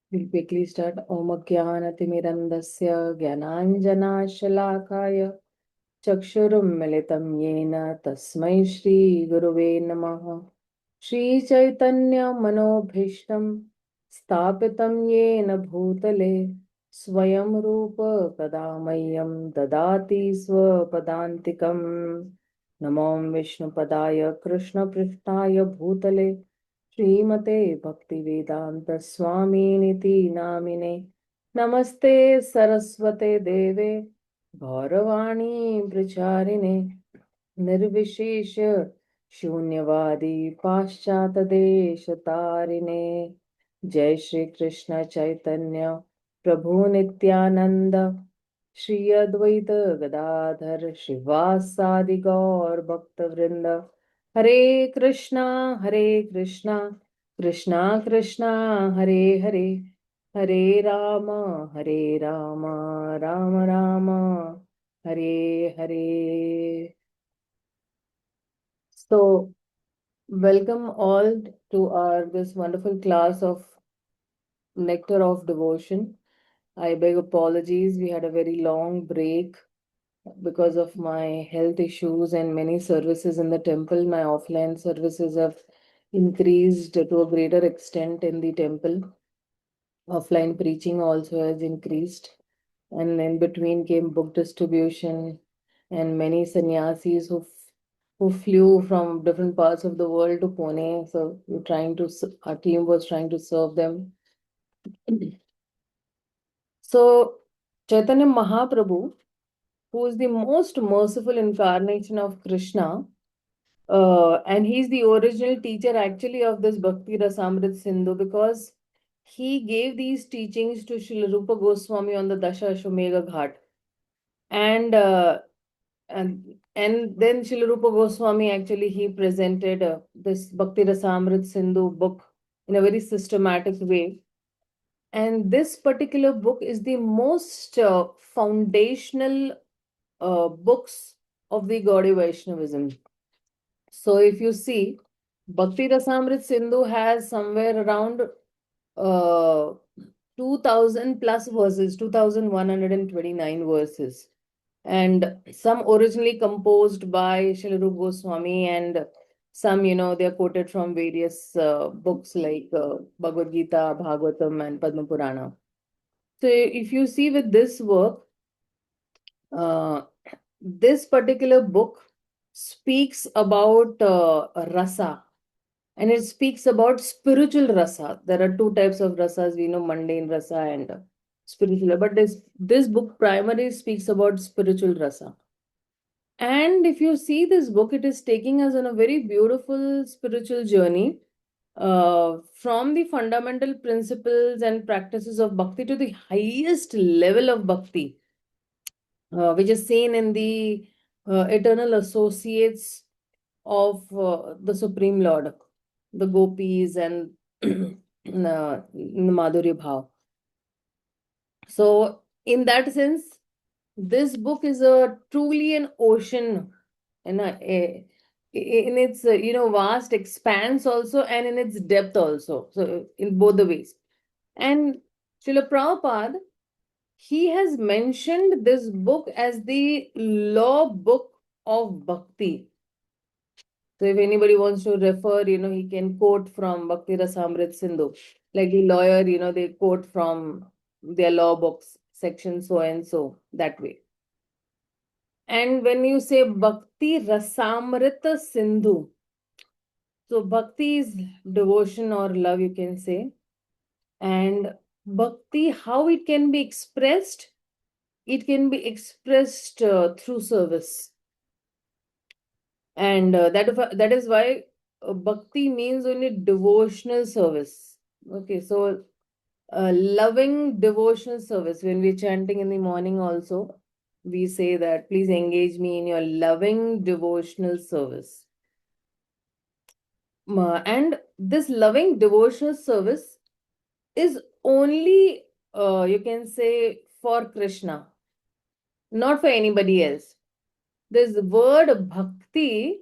We'll quickly start. Om Jnanatimirandasya Jnananjana Chakshurum Militam Yena Tasmai Shri Guruve Namaha. Shri Chaitanya Manobhishtam Stapitam Yena Bhutale Swayam Rupa Kadamayam Dadati Swapadantikam. Namam Vishnu Padaya Krishna Prishtaya Bhutale Srimate Bhaktivedanta Swami Niti Namine Namaste Saraswate Deve गौरवाणी प्रचारिणे निर्विशेष शून्यवादी पाश्चात देश तारिणे जय श्री कृष्ण चैतन्य प्रभु नित्यानंद श्री अद्वैत गदाधर श्रीवासादि गौर भक्त वृंद हरे Krishna Krishna Krishna Hare Hare Hare Ram Ram Ram Hare Hare. So, welcome all to our this wonderful class of Nectar of Devotion. I beg apologies, we had a very long break because of my health issues and many services in the temple. My offline services have increased to a greater extent in the temple. Offline preaching also has increased. And in between came book distribution and many sannyasis who flew from different parts of the world to Pune. So our team was trying to serve them. So Chaitanya Mahaprabhu, who is the most merciful incarnation of Krishna, and he's the original teacher actually of this Bhakti-rasāmṛta-sindhu, because he gave these teachings to Śrīla Rūpa Gosvāmī on the Dasha Ashwamedha Ghat. And then Śrīla Rūpa Gosvāmī actually he presented this Bhakti-rasāmṛta-sindhu book in a very systematic way. And this particular book is the most foundational books of the Gaudiya Vaishnavism. So if you see, Bhakti-rasāmṛta-sindhu has somewhere around 2000 plus verses, 2129 verses. And some originally composed by Śrīla Rūpa Gosvāmī, and some, they're quoted from various books like Bhagavad Gita, Bhagavatam, and Padma Purana. So if you see with this work, this particular book speaks about rasa, and it speaks about spiritual rasa. There are two types of rasas, we know, mundane rasa and spiritual. But this book primarily speaks about spiritual rasa. And if you see this book, it is taking us on a very beautiful spiritual journey from the fundamental principles and practices of bhakti to the highest level of bhakti, which is seen in the eternal associates of the Supreme Lord, the gopis and the Madhurya Bhav. So, in that sense, this book is a truly an ocean in its vast expanse also, and in its depth also. So, in both the ways. And Srila Prabhupada, he has mentioned this book as the law book of bhakti. So if anybody wants to refer, he can quote from Bhakti-rasāmṛta-sindhu. Like the lawyer, they quote from their law books, section so and so, that way. And when you say Bhakti-rasāmṛta-sindhu, so bhakti is devotion or love, you can say. And bhakti, how it can be expressed? It can be expressed through service. And that is why bhakti means only devotional service. Okay, so loving devotional service. When we're chanting in the morning also, we say that please engage me in your loving devotional service. And this loving devotional service is only, you can say, for Krishna, not for anybody else. This word bhakti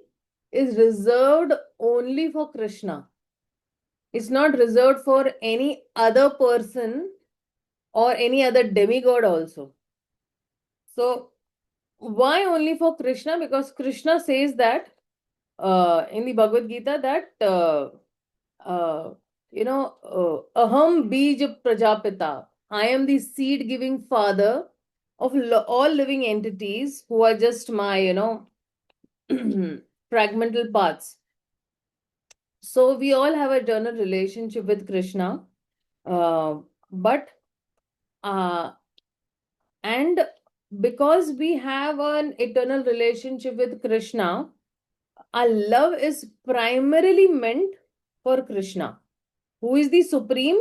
is reserved only for Krishna. It's not reserved for any other person or any other demigod also. So why only for Krishna? Because Krishna says that in the Bhagavad Gita that aham bij prajapita. I am the seed giving father of all living entities who are just my, fragmental parts. So we all have a eternal relationship with Krishna, but uh, and because we have an eternal relationship with Krishna, our love is primarily meant for Krishna, who is the supreme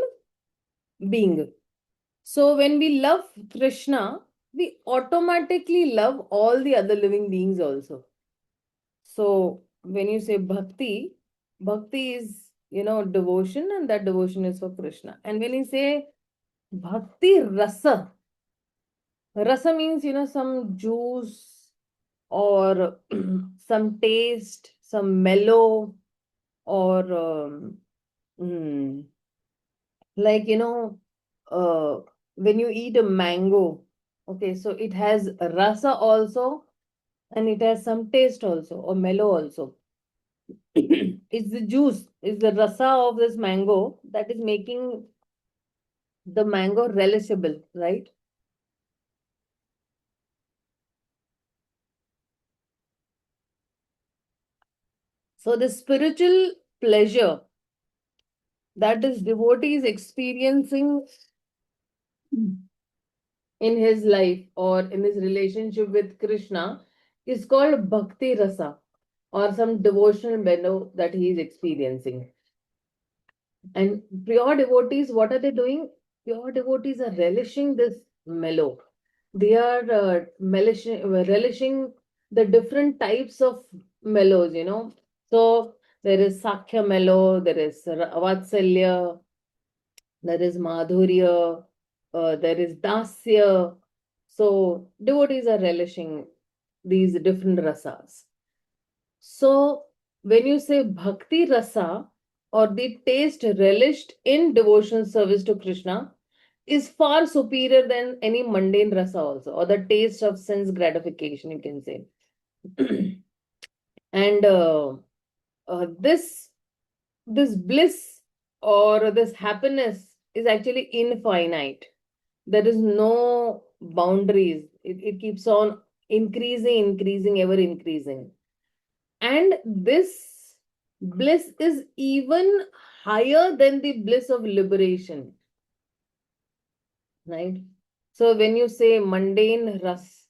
being. So when we love Krishna, we automatically love all the other living beings also. So when you say bhakti, bhakti is, devotion, and that devotion is for Krishna. And when you say bhakti rasa, rasa means, some juice or some taste, some mellow, or mm, like, when you eat a mango, okay, so it has rasa also, and it has some taste also, or mellow also. It's the juice, it's the rasa of this mango that is making the mango relishable, right? So the spiritual pleasure that this devotee is experiencing in his life or in his relationship with Krishna is called bhakti rasa, or some devotional mellow that he is experiencing. And pure devotees, what are they doing? Pure devotees are relishing this mellow. They are relishing the different types of mellows, So there is Sakhya mellow, there is Vatsalya, there is Madhurya, there is Dasya. So devotees are relishing these different rasas. So when you say bhakti rasa, or the taste relished in devotional service to Krishna, is far superior than any mundane rasa also, or the taste of sense gratification, you can say. And this bliss or this happiness is actually infinite. There is no boundaries. It keeps on increasing, ever increasing. And this bliss is even higher than the bliss of liberation, right? So when you say mundane ras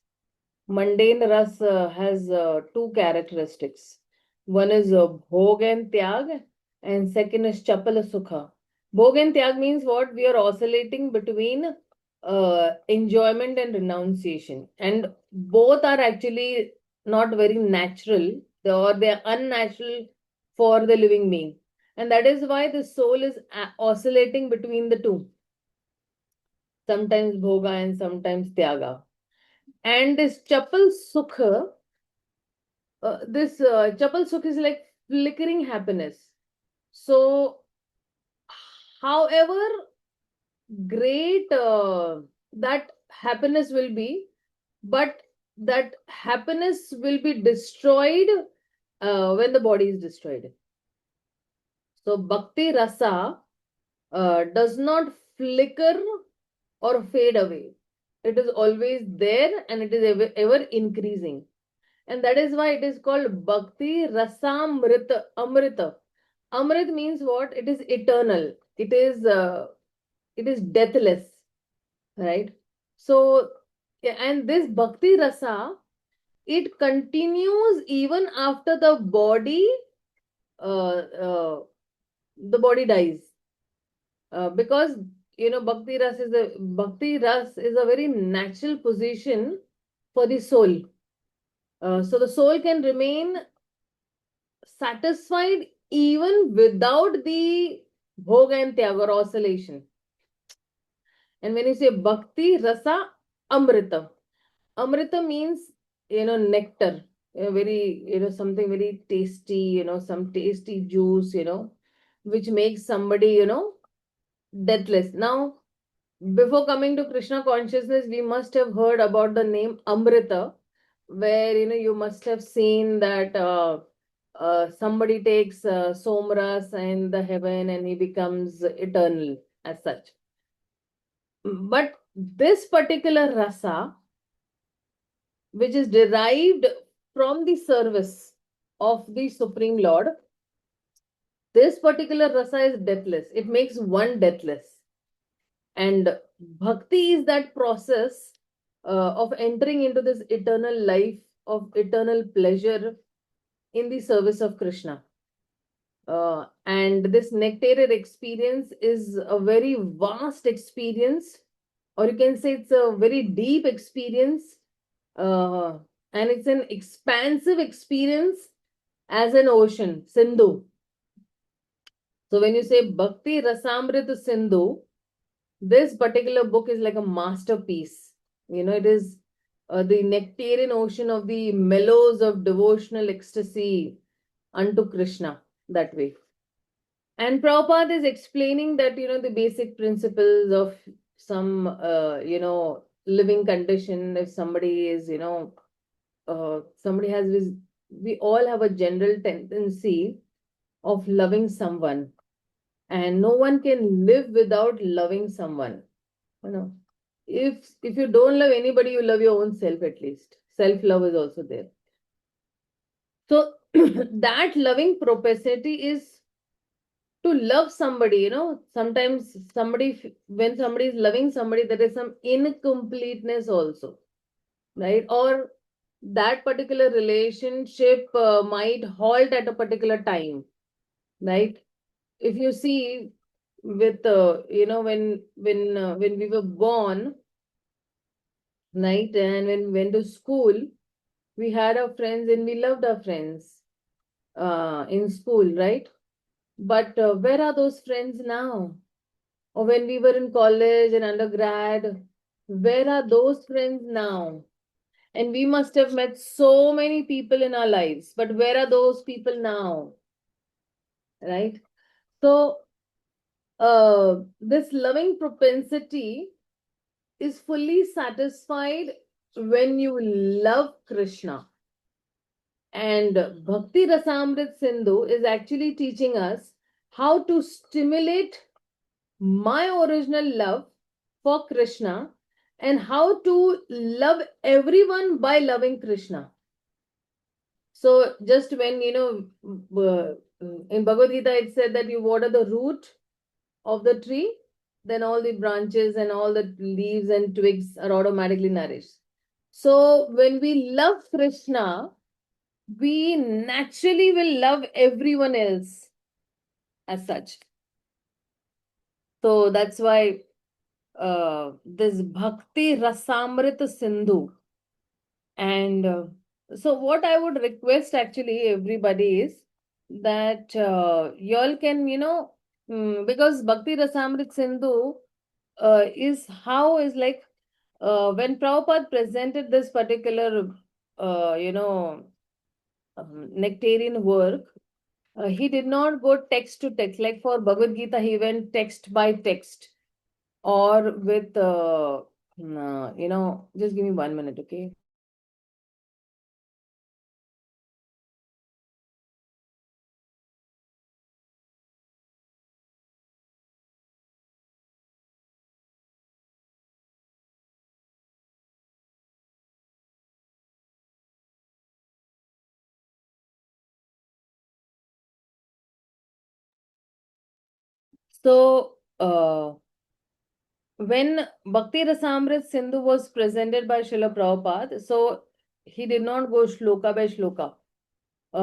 has two characteristics. One is bhog and tyag, and second is chapala sukha. Bhog and tyag means what? We are oscillating between enjoyment and renunciation, and both are actually not very natural, or they are unnatural for the living being, and that is why the soul is oscillating between the two, sometimes bhoga and sometimes tyaga. And this chapal sukha, this chapal sukha is like flickering happiness. So however great that happiness will be, but that happiness will be destroyed when the body is destroyed. So bhakti rasa does not flicker or fade away. It is always there, and it is ever increasing. And that is why it is called Bhakti-rasāmṛta-amrita. Amrit means what? It is eternal. It is deathless, right? So, yeah, and this bhakti rasa, it continues even after uh, uh, the body dies, because bhakti ras is a very natural position for the soul. So the soul can remain satisfied even without the bhoga and tyaga or oscillation. And when you say bhakti rasa amrita, amrita means nectar, very something very tasty, some tasty juice, which makes somebody, you know, deathless. Now, before coming to Krishna consciousness, we must have heard about the name Amrita, where, you know, you must have seen that somebody takes Somras in the heaven and he becomes eternal as such. But this particular rasa, which is derived from the service of the Supreme Lord, this particular rasa is deathless. It makes one deathless. And bhakti is that process of entering into this eternal life of eternal pleasure in the service of Krishna. And this nectared experience is a very vast experience, or you can say it's a very deep experience, and it's an expansive experience as an ocean, Sindhu. So when you say Bhakti-rasāmṛta-sindhu, this particular book is like a masterpiece. You know, it is the nectarian ocean of the mellows of devotional ecstasy unto Krishna, that way. And Prabhupada is explaining that, you know, the basic principles of some, you know, living condition. If somebody is, you know, somebody has this, we all have a general tendency of loving someone. And no one can live without loving someone. You know, if you don't love anybody, you love your own self at least. Self-love is also there. So that loving propensity is to love somebody, you know. Sometimes somebody, when somebody is loving somebody, there is some incompleteness also, right? Or that particular relationship might halt at a particular time, right? If you see with you know, when we were born, right, and when we went to school, we had our friends and we loved our friends in school, right? But where are those friends now? Or when we were in college and undergrad, where are those friends now? And we must have met so many people in our lives, but where are those people now? Right? So, this loving propensity is fully satisfied when you love Krishna. And Bhakti-rasāmṛta-sindhu is actually teaching us how to stimulate my original love for Krishna and how to love everyone by loving Krishna. So just when, you know, in Bhagavad Gita, it said that you water the root of the tree, then all the branches and all the leaves and twigs are automatically nourished. So when we love Krishna, we naturally will love everyone else as such. So that's why this Bhakti-rasāmṛta-sindhu. And so what I would request actually everybody is that y'all can, you know, because Bhakti-rasāmṛta-sindhu is how is like when Prabhupada presented this particular, you know, nectarian work, he did not go text to text. Like for Bhagavad Gita, he went text by text or with, you know, just give me 1 minute, okay? So, when Bhakti-rasāmṛta-sindhu was presented by Srila Prabhupada, so he did not go shloka by shloka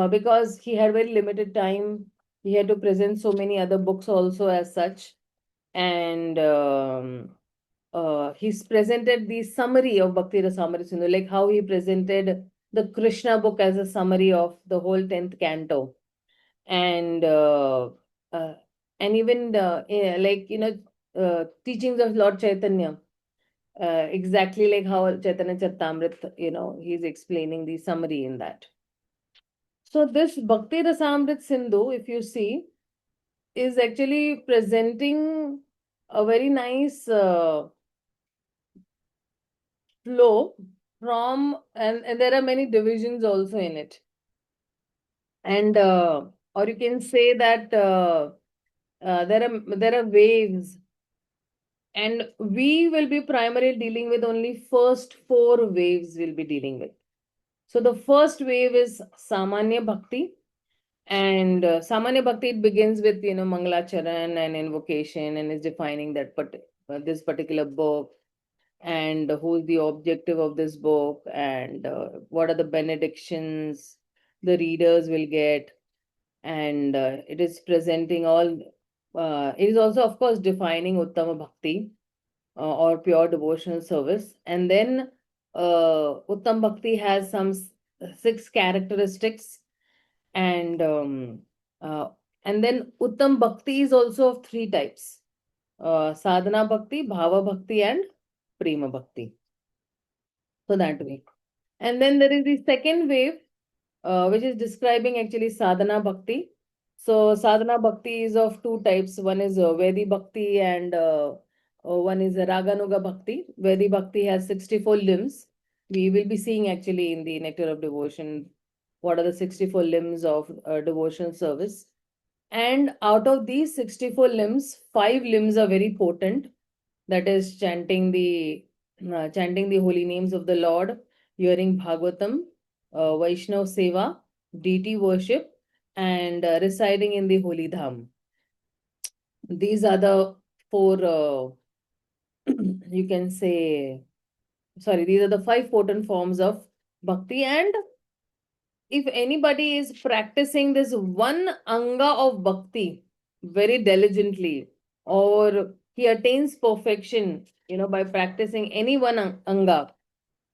because he had very limited time. He had to present so many other books also as such. And he's presented the summary of Bhakti-rasāmṛta-sindhu, like how he presented the Krishna book as a summary of the whole 10th canto. And uh, even like, you know, teachings of Lord Chaitanya, exactly like how Chaitanya Charitamrita, you know, he's explaining the summary in that. So this Bhakti-rasāmṛta-sindhu, if you see, is actually presenting a very nice flow from, and there are many divisions also in it. And or you can say that there are waves, and we will be primarily dealing with only first four waves we'll be dealing with. So the first wave is Samanya Bhakti. And Samanya Bhakti, it begins with, Mangalacharan and invocation, and is defining this particular book, and who is the objective of this book, and what are the benedictions the readers will get. And it is presenting all, it is also, of course, defining Uttama Bhakti, or pure devotional service. And then Uttam Bhakti has some six characteristics, and uh, and then Uttam Bhakti is also of three types: Sadhana Bhakti, Bhava Bhakti, and Prema Bhakti. So that way. And then there is the second wave, which is describing actually sadhana bhakti. So sadhana bhakti is of two types. One is Vedi bhakti, and one is Raganuga bhakti. Vedi bhakti has 64 limbs. We will be seeing actually in the Nectar of Devotion what are the 64 limbs of devotional service. And out of these 64 limbs, 5 limbs are very potent. That is chanting the holy names of the Lord, hearing Bhagavatam, Vaishnav Seva, deity worship, and residing in the holy dham. These are the four, you can say, sorry, these are the 5 potent forms of bhakti. And if anybody is practicing this one anga of bhakti very diligently, or he attains perfection, by practicing any one anga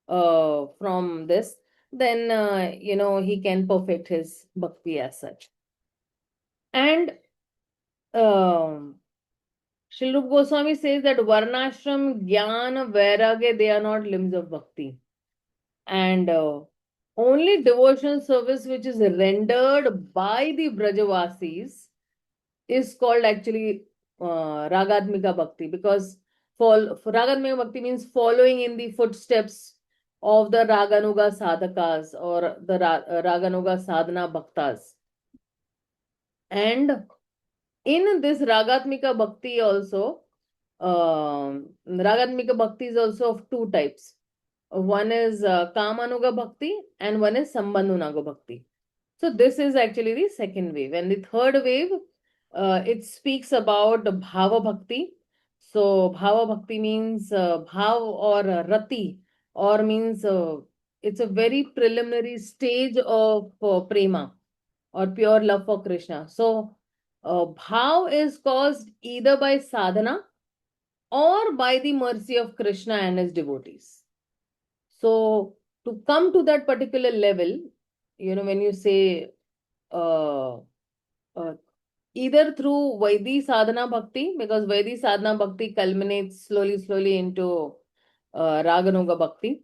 from this, then he can perfect his bhakti as such. And um Srila Rupa Goswami says that Varnashram, Jnana, Vairagya, they are not limbs of bhakti. And only devotional service which is rendered by the Brajavasis is called actually Ragatmika Bhakti, because Ragatmika Bhakti means following in the footsteps of the Raganuga Sadhakas, or the Raganuga Sadhana Bhaktas. And in this Ragatmika Bhakti also, Ragatmika Bhakti is also of two types. One is Kamanuga Bhakti, and one is Sambandhunaga Bhakti. So this is actually the second wave. And the third wave, it speaks about Bhava Bhakti. So Bhava Bhakti means Bhav, or Rati, or means it's a very preliminary stage of Prema, or pure love for Krishna. So Bhav is caused either by sadhana or by the mercy of Krishna and his devotees. So to come to that particular level, when you say uh, uh, either through Vaidhi Sadhana Bhakti, because Vaidhi Sadhana Bhakti culminates slowly into Raganuga Bhakti.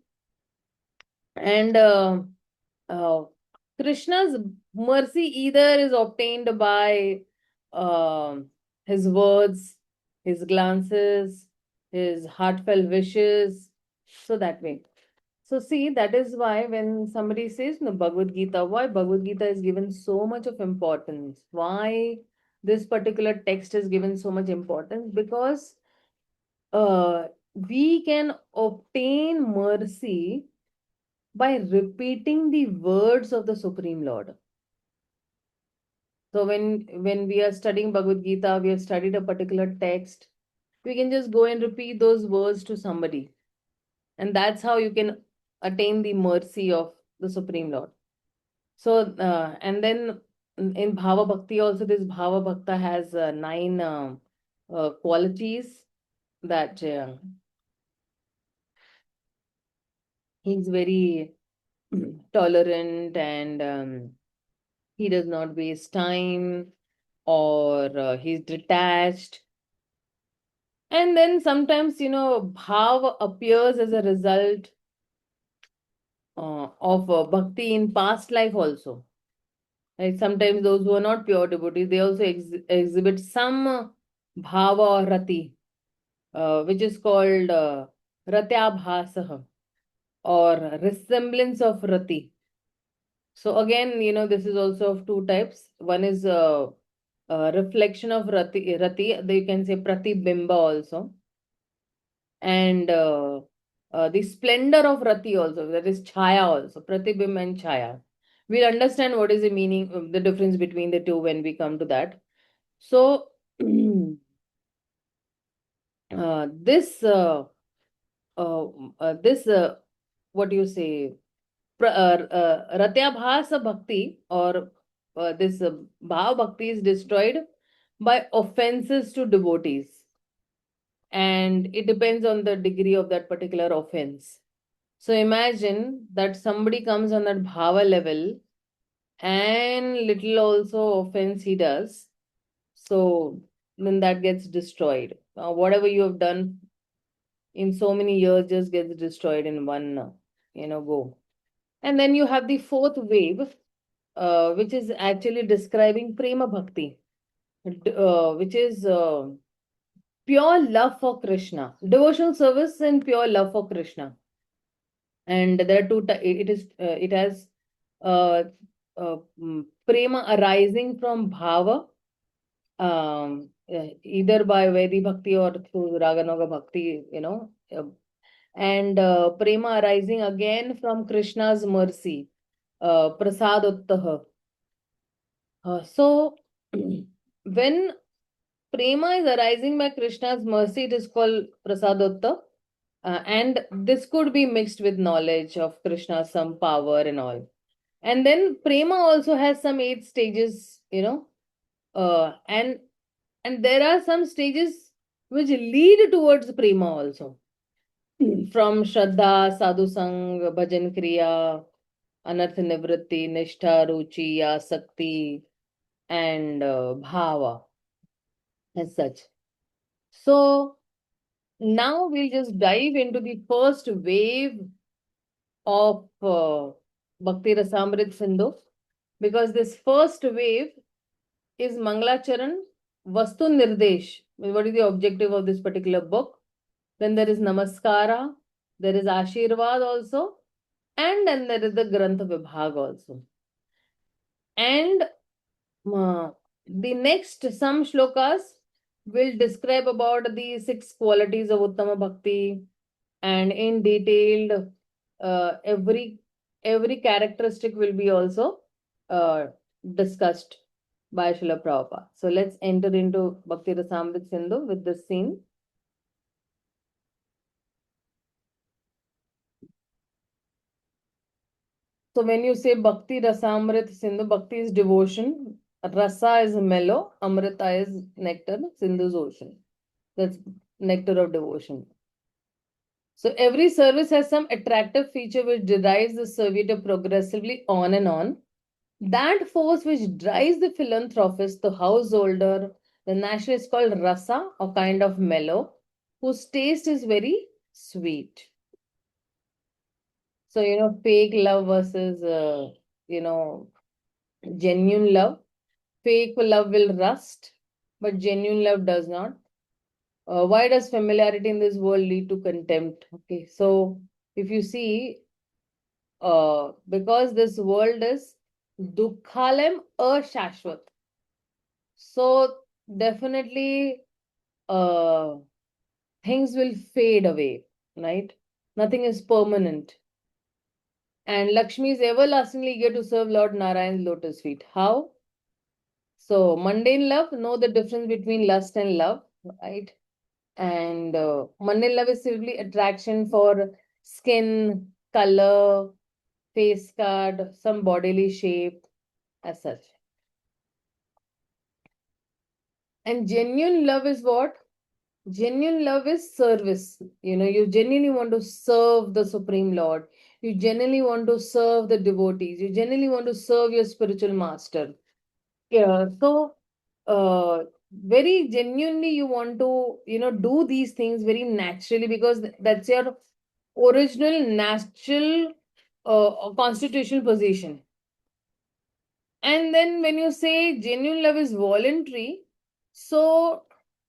And uh, Krishna's mercy either is obtained by uh, his words, his glances, his heartfelt wishes. So that way. So see, that is why when somebody says no Bhagavad Gita, why Bhagavad Gita is given so much of importance? Why this particular text is given so much importance? Because we can obtain mercy by repeating the words of the Supreme Lord. So when we are studying Bhagavad Gita, we have studied a particular text, we can just go and repeat those words to somebody. And that's how you can attain the mercy of the Supreme Lord. So, and then in Bhava Bhakti also, this Bhava Bhakta has 9 qualities that he's very tolerant, and he does not waste time, or he's detached. And then sometimes, Bhava appears as a result of bhakti in past life also. Like sometimes those who are not pure devotees, they also exhibit some bhava or rati, which is called ratyabhasah, or resemblance of rati. So again, this is also of two types. One is reflection of rati, you can say pratibimba also, and the splendor of rati also, that is chaya also, pratibimba and chaya. We'll understand what is the meaning, the difference between the two when we come to that. So uh, this what do you say, ratyabhasa bhakti, or this bhav bhakti is destroyed by offenses to devotees, and it depends on the degree of that particular offense. So imagine that somebody comes on that bhava level and little also offense he does, so then that gets destroyed. Whatever you have done in so many years just gets destroyed in one go. And then you have the fourth wave, which is actually describing prema bhakti, which is pure love for Krishna, devotional service and pure love for Krishna. And there are it has uh, prema arising from bhava, either by Vaidhi bhakti or through Raganoga bhakti, and prema arising again from Krishna's mercy, prasadottah. So when prema is arising by Krishna's mercy, it is called prasadottah. And this could be mixed with knowledge of Krishna, some power and all. And then prema also has some 8 stages, and there are some stages which lead towards prema also. From Shraddha, Sadhu Sang, Bhajan Kriya, Anartha Nivritti, Nishtha, Ruchi, Asakti, and Bhava as such. So now we'll just dive into the first wave of Bhakti-rasāmṛta-sindhu, because this first wave is Mangalacharan, Vastu Nirdesh. What is the objective of this particular book? Then there is Namaskara, there is Ashirvad also, and then there is the Grantha Vibhag also. And the next some shlokas will describe about the 6 qualities of Uttama Bhakti, and in detailed every characteristic will be also uh, discussed by Srila Prabhupada. So let's enter into Bhakti-rasāmṛta-sindhu with this scene. So when you say Bhakti-rasāmṛta-sindhu, Bhakti is devotion, Rasa is mellow, Amrita is nectar, Sindhu is ocean. That's nectar of devotion. So every service has some attractive feature which drives the servitor progressively on and on. That force which drives the philanthropist, the householder, the national is called rasa, a kind of mellow, whose taste is very sweet. So, fake love versus, genuine love. Fake love will rust, but genuine love does not. Why does familiarity in this world lead to contempt? Okay, so if you see, because this world is dukhalem ashashvat. So definitely uh, things will fade away, right? Nothing is permanent. And Lakshmi is everlastingly eager to serve Lord Narayan's lotus feet. How? So mundane love, know the difference between lust and love, right? And mundane love is simply attraction for skin, color, face cut, some bodily shape, as such. And genuine love is what? Genuine love is service. You genuinely want to serve the Supreme Lord. You genuinely want to serve the devotees. You genuinely want to serve your spiritual master. Yeah. So, very genuinely, you want to, do these things very naturally, because that's your original natural constitutional position. And then when you say genuine love is voluntary, so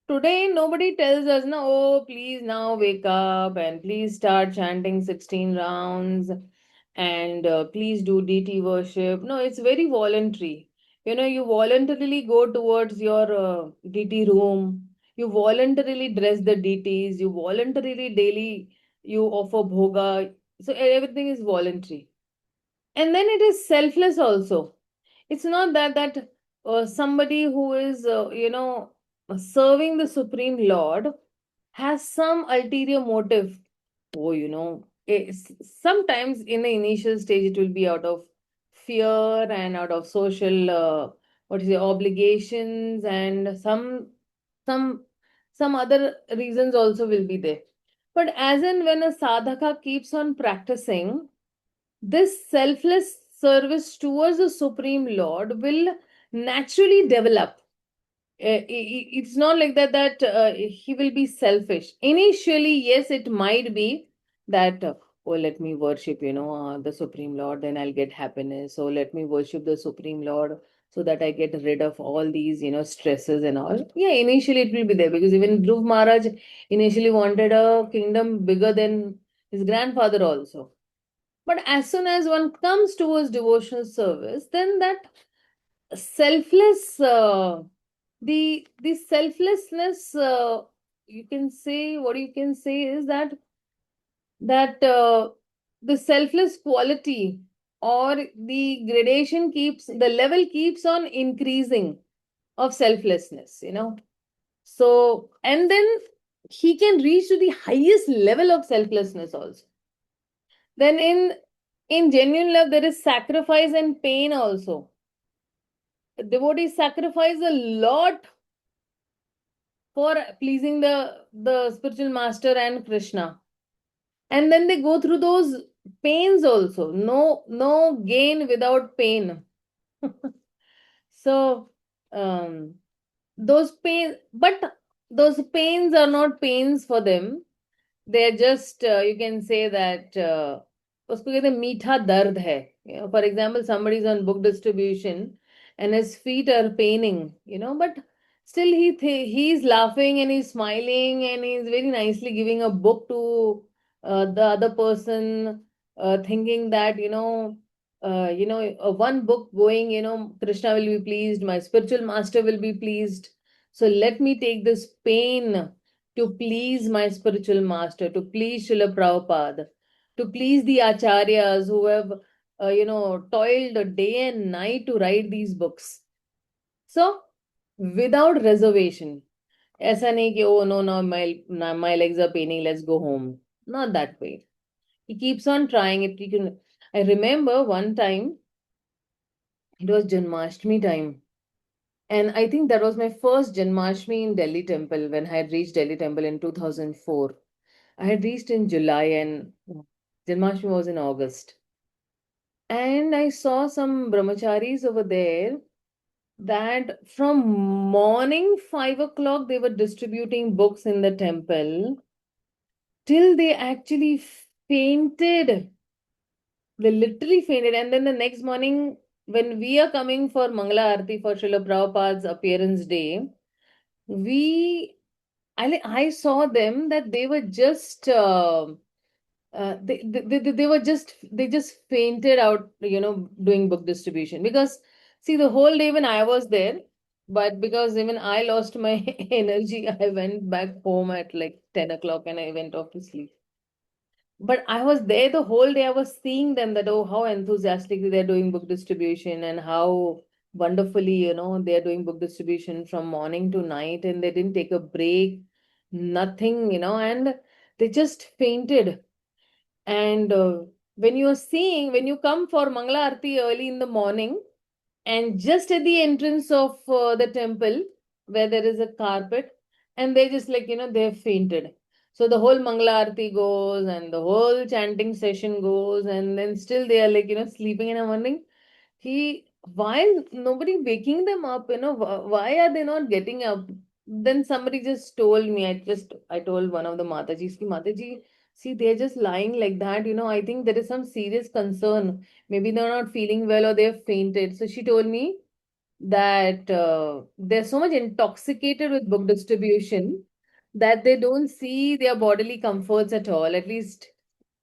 today nobody tells us, no, oh, please now wake up and please start chanting 16 rounds and please do DT worship. No, it's very voluntary. You voluntarily go towards your DT room. You voluntarily dress the DTs. You voluntarily daily you offer bhoga. So everything is voluntary. And then it is selfless also. It's not that somebody who is serving the Supreme Lord has some ulterior motive. Oh, sometimes in the initial stage it will be out of fear and out of social what is it, obligations, and some some other reasons also will be there. But as and when a sadhaka keeps on practicing, this selfless service towards the Supreme Lord will naturally develop. It's not like that he will be selfish. Initially, yes, it might be that, oh, let me worship, the Supreme Lord, then I'll get happiness. So let me worship the Supreme Lord so that I get rid of all these, stresses and all. Yeah, initially it will be there because even Dhruv Maharaj initially wanted a kingdom bigger than his grandfather also. But as soon as one comes towards devotional service, then that selfless, the selflessness, you can say, what you can say is that the selfless quality or the gradation keeps, the level keeps on increasing of selflessness, So, and then he can reach to the highest level of selflessness also. Then in genuine love, there is sacrifice and pain also. Devotees sacrifice a lot for pleasing the spiritual master and Krishna. And then they go through those pains also. No gain without pain. So those pains, but those pains are not pains for them. They're just you can say that उसको कहते हैं मीठा दर्द है. For example, somebody is on book distribution and his feet are paining, but still he's laughing and he's smiling and he's very nicely giving a book to the other person, thinking that one book going, Krishna will be pleased, my spiritual master will be pleased, so let me take this pain to please my spiritual master, to please Srila Prabhupada, to please the acharyas who have, toiled day and night to write these books. So, without reservation. ऐसा नहीं कि, oh no, no, my legs are paining, let's go home. Not that way. He keeps on trying it. I remember one time, it was Janmashtami time. And I think that was my first Janmashtami in Delhi temple when I had reached Delhi temple in 2004. I had reached in July and Janmashtami was in August. And I saw some brahmacharis over there that from morning 5 o'clock they were distributing books in the temple till they actually fainted. They literally fainted. And then the next morning, when we are coming for Mangala Arati for Srila Prabhupada's appearance day, I saw them that they were just they just fainted out, doing book distribution. Because see, the whole day when I was there, but because even I lost my energy, I went back home at like 10 o'clock and I went off to sleep. But I was there the whole day. I was seeing them that, oh, how enthusiastically they're doing book distribution and how wonderfully, they're doing book distribution from morning to night and they didn't take a break, nothing, and they just fainted. And when you come for Mangala Arati early in the morning, and just at the entrance of the temple where there is a carpet, and they just like, they've fainted. So the whole Mangala Arati goes and the whole chanting session goes, and then still they are like, sleeping. And I'm wondering, why is nobody waking them up? Why are they not getting up? Then somebody just told me, I told one of the Matajis, Mataji, See, they're just lying like that. I think there is some serious concern. Maybe they're not feeling well or they've fainted. So she told me that they're so much intoxicated with book distribution that they don't see their bodily comforts at all. At least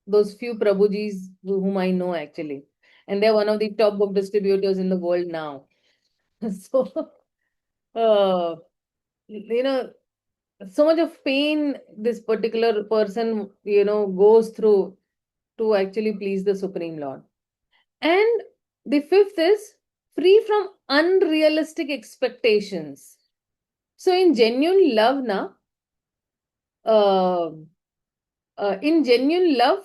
those few Prabhujis whom I know actually. And they're one of the top book distributors in the world now. So, uh, you know, so much of pain this particular person, goes through to actually please the Supreme Lord. And the fifth is free from unrealistic expectations. So in genuine love, uh, in genuine love,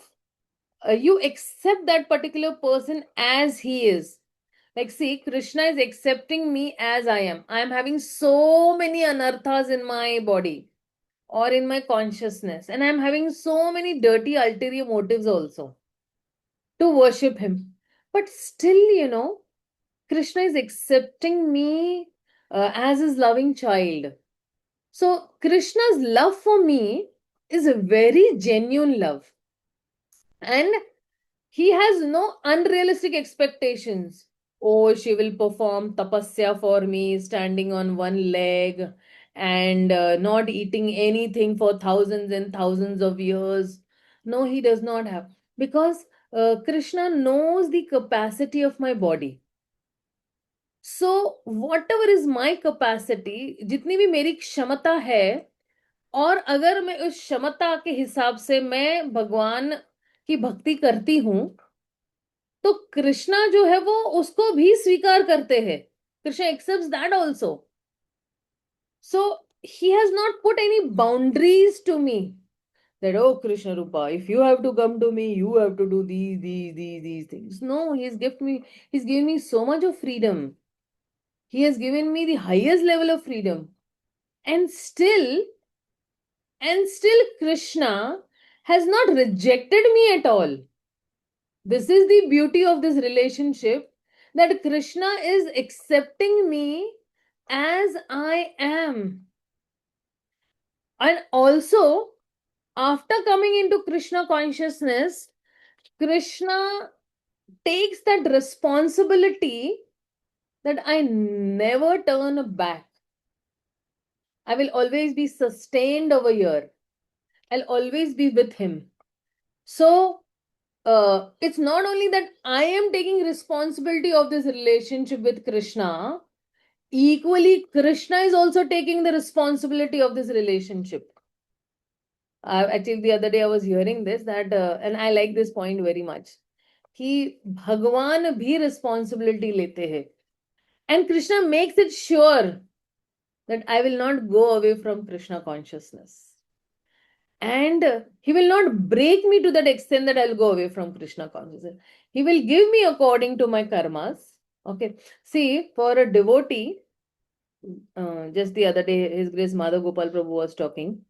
you accept that particular person as he is. Like, see, Krishna is accepting me as I am. I am having so many anarthas in my body or in my consciousness, and I am having so many dirty ulterior motives also to worship him. But still, Krishna is accepting me as his loving child. So, Krishna's love for me is a very genuine love. And he has no unrealistic expectations. Oh, she will perform tapasya for me, standing on one leg and not eating anything for thousands and thousands of years. No, he does not have. Because Krishna knows the capacity of my body. So, whatever is my capacity, जितनी भी मेरी क्षमता है, और अगर मैं उस क्षमता के हिसाब से मैं भगवान की भक्ति करती हूं, तो कृष्णा जो है वो उसको भी स्वीकार करते हैं. Krishna accepts that also. So he has not put any boundaries to me that, oh, Krishna Rupa, if you have to come to me, you have to do these things. No, he's given me so much of freedom. He has given me the highest level of freedom. And still Krishna has not rejected me at all. This is the beauty of this relationship, that Krishna is accepting me as I am. And also, after coming into Krishna consciousness, Krishna takes that responsibility that I never turn back. I will always be sustained over here. I'll always be with him. So, it's not only that I am taking responsibility of this relationship with Krishna, equally, Krishna is also taking the responsibility of this relationship. Actually, the other day I was hearing this, that, and I like this point very much, कि भगवान भी responsibility लेते हैं. And Krishna makes it sure that I will not go away from Krishna consciousness. And he will not break me to that extent that I'll go away from Krishna consciousness. He will give me according to my karmas. Okay. See, for a devotee, just the other day, His Grace Madhav Gopal Prabhu was talking.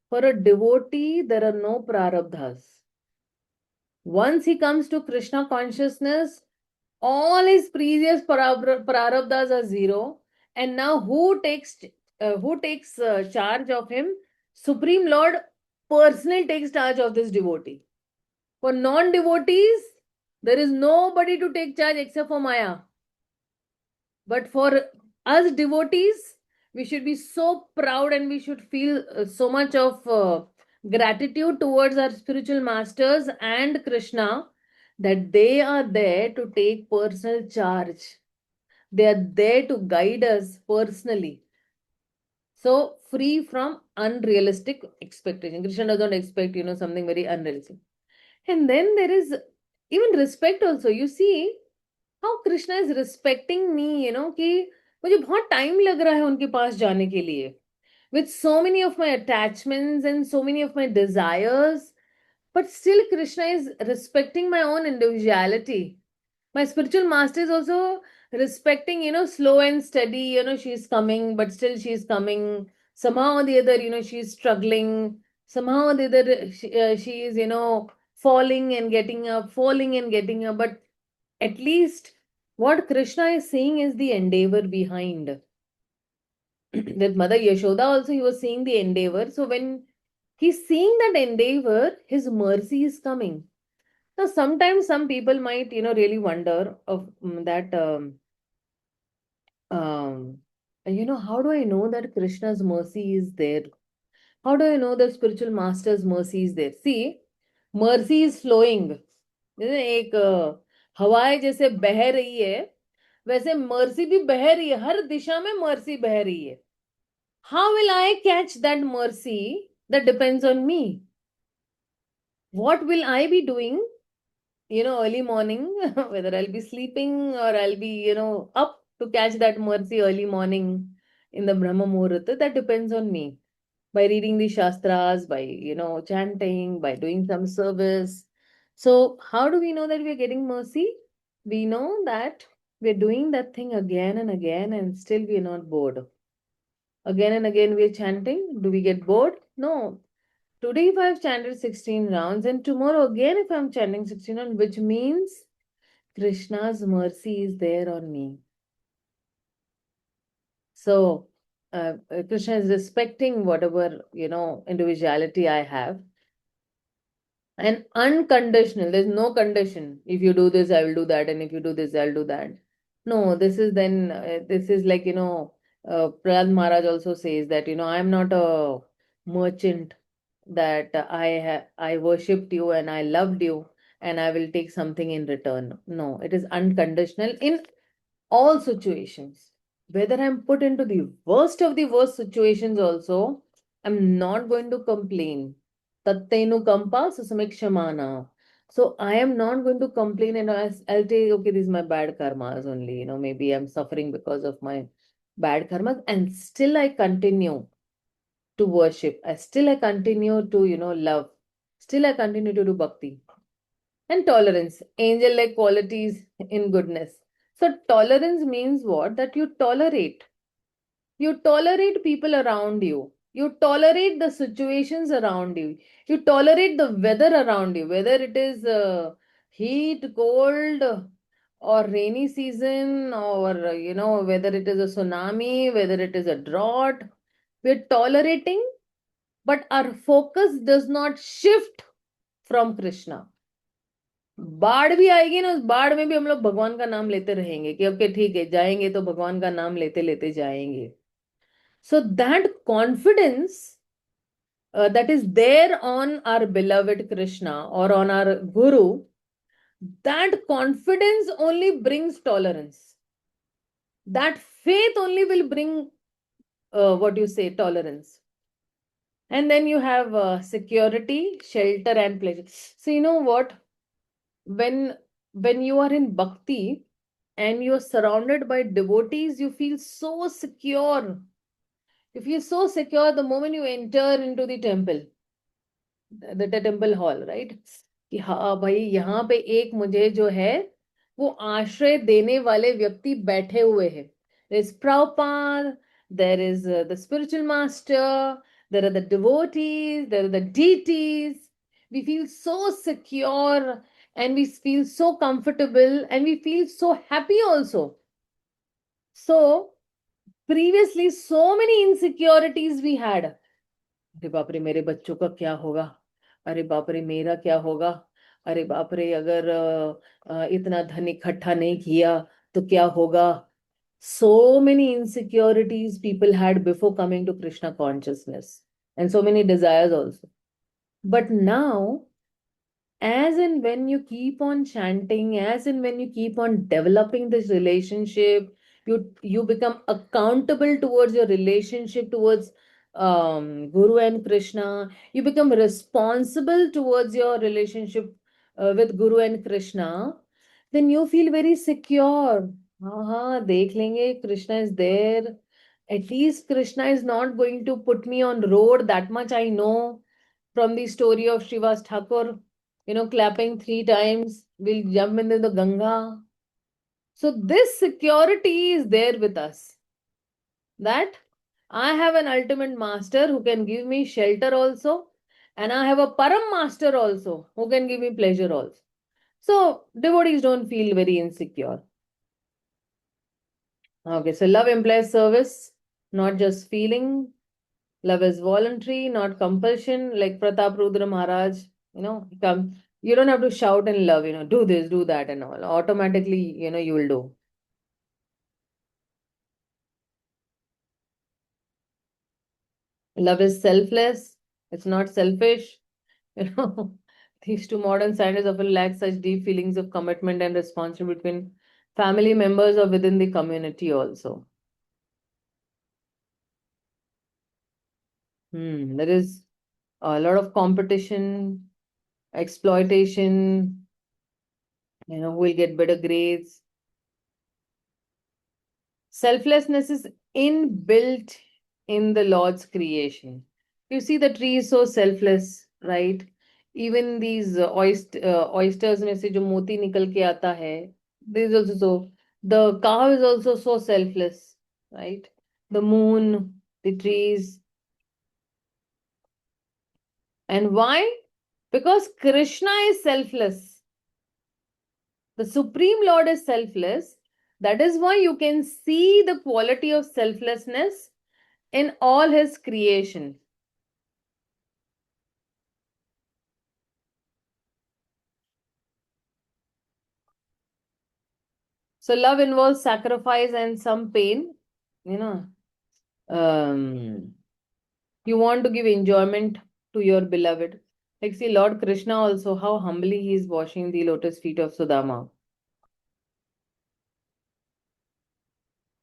For a devotee, there are no prarabdhas. Once he comes to Krishna consciousness, all his previous prarabdhas are zero. And now who takes charge of him? Supreme Lord personally takes charge of this devotee. For non-devotees, there is nobody to take charge except for Maya. But for us devotees, we should be so proud and we should feel so much of gratitude towards our spiritual masters and Krishna, that they are there to take personal charge. They are there to guide us personally. So, free from unrealistic expectation. Krishna does not expect, something very unrealistic. And then there is even respect also. You see how Krishna is respecting me, कि मुझे बहुत time लग रहा है उनके पास जाने के लिए. With so many of my attachments and so many of my desires, but still Krishna is respecting my own individuality. My spiritual master is also respecting, slow and steady, she's coming, but still she's coming. Somehow or the other, she's struggling. Somehow or the other, she is, falling and getting up, falling and getting up. But at least what Krishna is seeing is the endeavor behind. With Mother Yashoda also, he was seeing the endeavor. So when He's seeing that endeavor, his mercy is coming. Now, sometimes some people might, really wonder of that, um, how do I know that Krishna's mercy is there? How do I know the spiritual master's mercy is there? See, mercy is flowing. एक हवाएं जैसे बह रही है, वैसे mercy भी बह रही है, हर दिशा में मर्सी बह रही है. How will I catch that mercy? That depends on me. What will I be doing, early morning, whether I'll be sleeping or I'll be, up to catch that mercy early morning in the Brahma Muhurta? That depends on me. By reading the Shastras, by, chanting, by doing some service. So, how do we know that we are getting mercy? We know that we're doing that thing again and again, and still we are not bored. Again and again we are chanting. Do we get bored? No. Today, if I've chanted 16 rounds, and tomorrow again, if I'm chanting 16 rounds, which means Krishna's mercy is there on me. So, Krishna is respecting whatever, individuality I have. And unconditional, there's no condition. If you do this, I will do that. And if you do this, I'll do that. No, this is like, Prahlad Maharaj also says that, I'm not a merchant, that I worshipped you and I loved you and I will take something in return. No, it is unconditional in all situations. Whether I'm put into the worst of the worst situations also, I'm not going to complain. Tattenu kampa susamikshmana. So I am not going to complain, and I'll take, okay, this is my bad karmas only. Maybe I'm suffering because of my bad karmas, and still I continue to worship. I continue to, love. Still I continue to do bhakti. And tolerance, angel like qualities in goodness. So, tolerance means what? That you tolerate. You tolerate people around you. You tolerate the situations around you. You tolerate the weather around you, whether it is heat, cold, or rainy season, or, whether it is a tsunami, whether it is a drought. We're tolerating, but our focus does not shift from Krishna. बाढ़ भी आएगी ना, उस बाढ़ में भी हम लोग भगवान का नाम लेते रहेंगे कि ओके ठीक है, जाएंगे तो भगवान का नाम लेते लेते जाएंगे. So that confidence that is there on our beloved Krishna or on our Guru, that confidence only brings tolerance. That faith only will bring what you say, tolerance. And then you have security, shelter, and pleasure. So you know what? When you are in bhakti and you're surrounded by devotees, you feel so secure. You feel so secure the moment you enter into the temple, the temple hall, right? कि हाँ भाई, यहाँ पे एक मुझे जो है वो आश्रय देने वाले व्यक्ति बैठे हुए हैं. There is Prabhupada, there is the spiritual master, there are the devotees, there are the deities. We feel so secure and we feel so comfortable and we feel so happy also. So, previously, so many insecurities we had. अरे बाप रे, मेरे बच्चों का क्या होगा? अरे बाप रे, मेरा क्या होगा? अरे बाप रे, अगर इतना धन इकट्ठा नहीं किया तो क्या होगा? So many insecurities people had before coming to Krishna consciousness, and so many desires also. But now, as and when you keep on chanting, as and when you keep on developing this relationship, you become accountable towards your relationship towards Guru and Krishna. You become responsible towards your relationship with Guru and Krishna. Then you feel very secure. हाँ, देख लेंगे, Krishna is there. At least Krishna is not going to put me on road. That much I know from the story of Srivas Thakur. Clapping 3 times, we'll jump into the Ganga. So this security is there with us. That I have an ultimate master who can give me shelter also. And I have a Param master also who can give me pleasure also. So devotees don't feel very insecure. Okay, so love implies service, not just feeling. Love is voluntary, not compulsion. Like Pratap Rudra Maharaj, come. You don't have to shout in love, do this, do that, and all. Automatically, you will do. Love is selfless. It's not selfish. You know, these two modern scientists often lack such deep feelings of commitment and responsibility between family members or within the community also. There is a lot of competition, exploitation, who will get better grades. Selflessness is inbuilt in the Lord's creation. You see, the tree is so selfless, right? Even these oysters में से जो मोती निकल के आता है, this is also so. The cow is also so selfless, right? The moon, the trees. And why? Because Krishna is selfless. The Supreme Lord is selfless. That is why you can see the quality of selflessness in all his creation. So love involves sacrifice and some pain. You know, um, you want to give enjoyment to your beloved. Like see Lord Krishna also, how humbly he is washing the lotus feet of Sudama.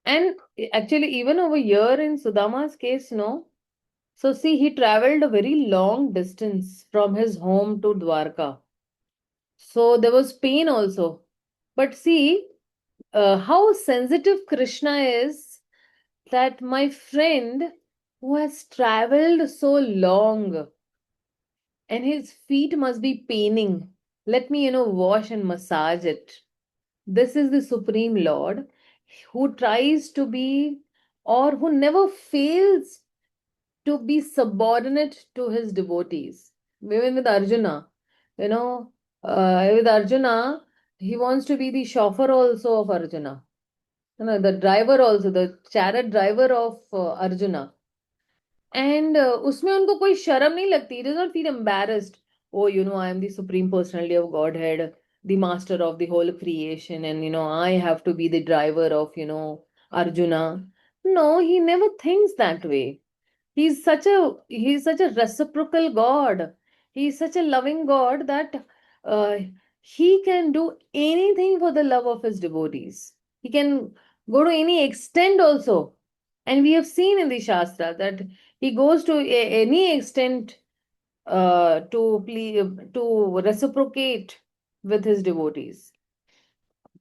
And actually, even over here in Sudama's case, so see, he traveled a very long distance from his home to Dwarka. So there was pain also. But see, how sensitive Krishna is, that my friend who has traveled so long and his feet must be paining. Let me, wash and massage it. This is the Supreme Lord who tries to be, or who never fails to be subordinate to his devotees. Even with Arjuna, with Arjuna, he wants to be the chauffeur also of Arjuna. The driver also, the chariot driver of Arjuna. And उसमें उनको कोई शर्म नहीं लगती. He does not feel embarrassed. Oh, I am the supreme personality of Godhead, the master of the whole creation, and I have to be the driver of Arjuna. No, he never thinks that way. He's such a reciprocal God. He's such a loving God that uh, he can do anything for the love of his devotees. He can go to any extent also. And we have seen in the Shastra that he goes to any extent to reciprocate with his devotees.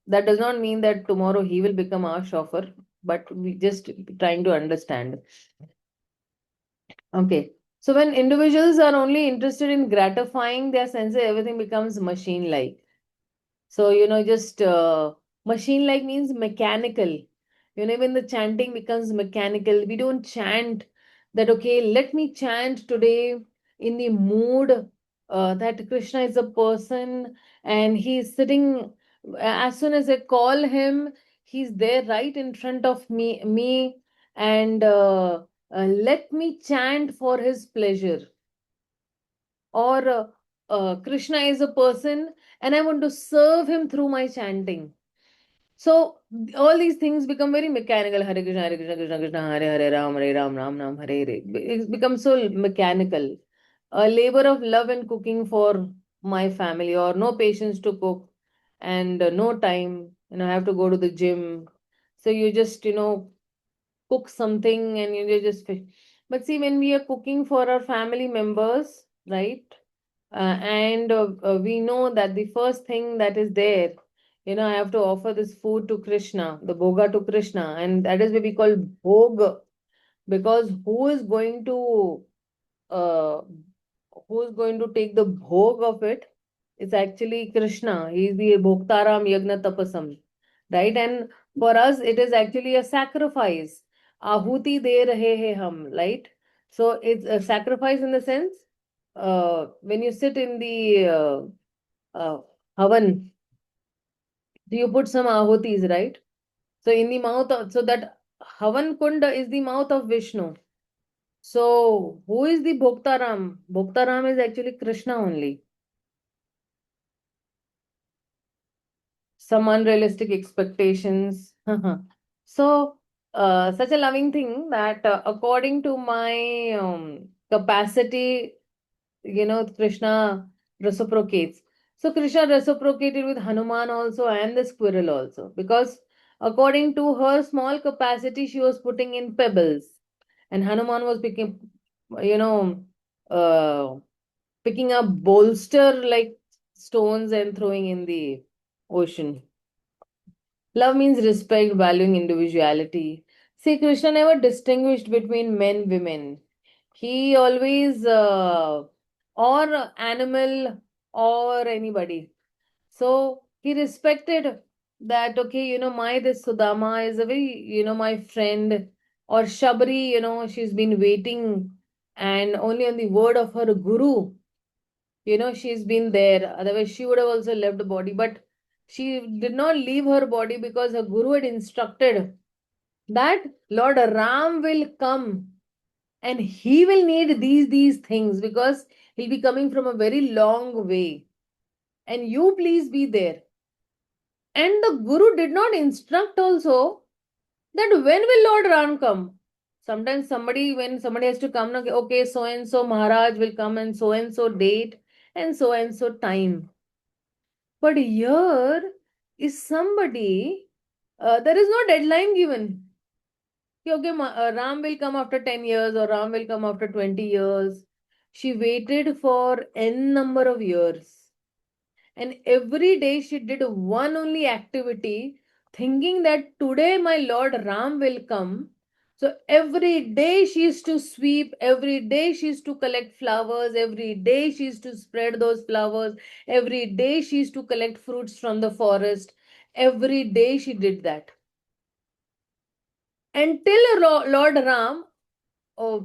That does not mean that tomorrow he will become our chauffeur, but we just trying to understand. Okay. So when individuals are only interested in gratifying their senses, everything becomes machine-like. So, just machine-like means mechanical. Even the chanting becomes mechanical. We don't chant that, okay, let me chant today in the mood that Krishna is a person and he's sitting, as soon as I call him, he's there right in front of me and let me chant for his pleasure. Or Krishna is a person and I want to serve him through my chanting. So all these things become very mechanical. Hare Krishna, Krishna Krishna, Hare Hare, Ram, Ram, Hare Hare. It becomes so mechanical. A labor of love and cooking for my family, or no patience to cook, and no time. I have to go to the gym. So you just, cook something and you just fish. But see, when we are cooking for our family members, right? And we know that the first thing that is there, I have to offer this food to Krishna, the bhoga to Krishna, and that is what we call bhog, because uh, who is going to take the bhog of it? It's actually Krishna. He is the Bhoktaram Yagna Tapasam, right? And for us, it is actually a sacrifice. Ahuti de rahe hai hum, right? So it's a sacrifice in the sense, when you sit in the uh, havan, you put some ahutis, right? So in the mouth of, so that havan kunda is the mouth of Vishnu. So, who is the Bhoktaram? Bhoktaram is actually Krishna only. Some unrealistic expectations. So, such a loving thing that according to my capacity, Krishna reciprocates. So, Krishna reciprocated with Hanuman also and the squirrel also, because according to her small capacity, she was putting in pebbles, and Hanuman was you know, uh, picking up bolster like stones and throwing in the ocean. Love means respect, valuing individuality. See, Krishna never distinguished between men, women. He always, or animal or anybody. So he respected that, okay, my this Sudama is a very, my friend, or Shabri, she's been waiting and only on the word of her guru, she's been there. Otherwise, she would have also left the body. But she did not leave her body because her guru had instructed that Lord Ram will come and he will need these things because he'll be coming from a very long way. And you please be there. And the guru did not instruct also that when will Lord Ram come? Sometimes when somebody has to come, okay, so and so Maharaj will come and so date and so time. But here is somebody, there is no deadline given. Okay, Ram will come after 10 years or Ram will come after 20 years. She waited for n number of years. And every day she did one only activity, thinking that today my Lord Ram will come. So every day she is to sweep, every day she is to collect flowers, every day she is to spread those flowers, every day she is to collect fruits from the forest. Every day she did that. Until Lord Ram,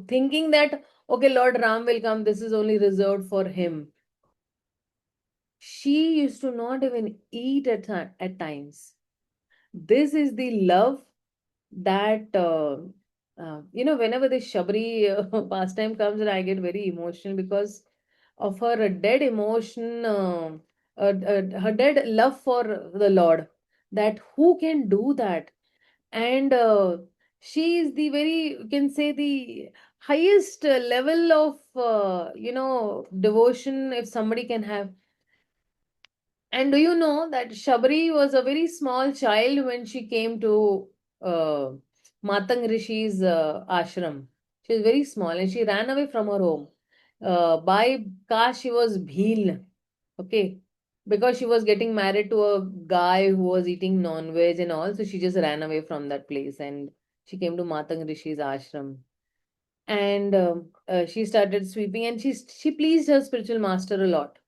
thinking that, okay, Lord Ram will come, this is only reserved for him. She used to not even eat at times. This is the love that, whenever the Shabri pastime comes, and I get very emotional because of her dead emotion, her dead love for the Lord. That who can do that? And she is the very, you can say, the highest level of, devotion if somebody can have. And do you know that Shabri was a very small child when she came to uh, Matang Rishi's ashram? She was very small and she ran away from her home. By caste, she was Bhil. Okay. Because she was getting married to a guy who was eating non-veg and all. So she just ran away from that place and she came to Matang Rishi's ashram. And she started sweeping and she pleased her spiritual master a lot.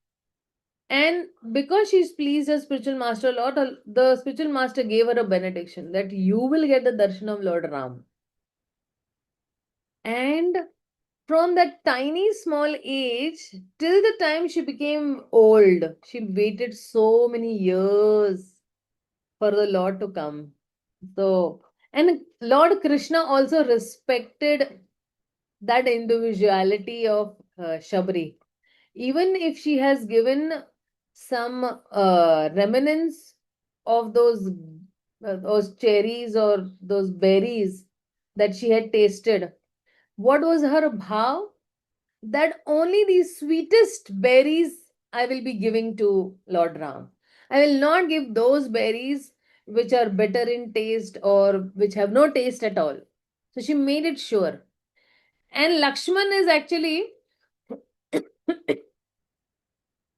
And because she's pleased her spiritual master a lot, the spiritual master gave her a benediction that you will get the darshan of Lord Ram. And from that tiny small age till the time she became old, she waited so many years for the Lord to come. So, and Lord Krishna also respected that individuality of Shabri. Even if she has given some remnants of those cherries or those berries that she had tasted, what was her bhav? That only the sweetest berries I will be giving to Lord Ram. I will not give those berries which are bitter in taste or which have no taste at all. So she made it sure. And Lakshman is actually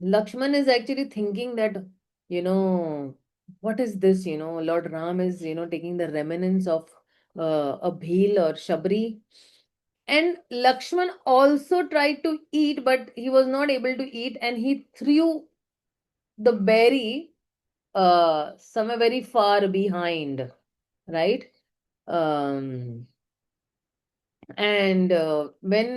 Lakshman is actually thinking that, what is this? Lord Ram is, taking the remnants of a bhil or shabri. And Lakshman also tried to eat, but he was not able to eat, and he threw the berry somewhere very far behind, right? Um, and when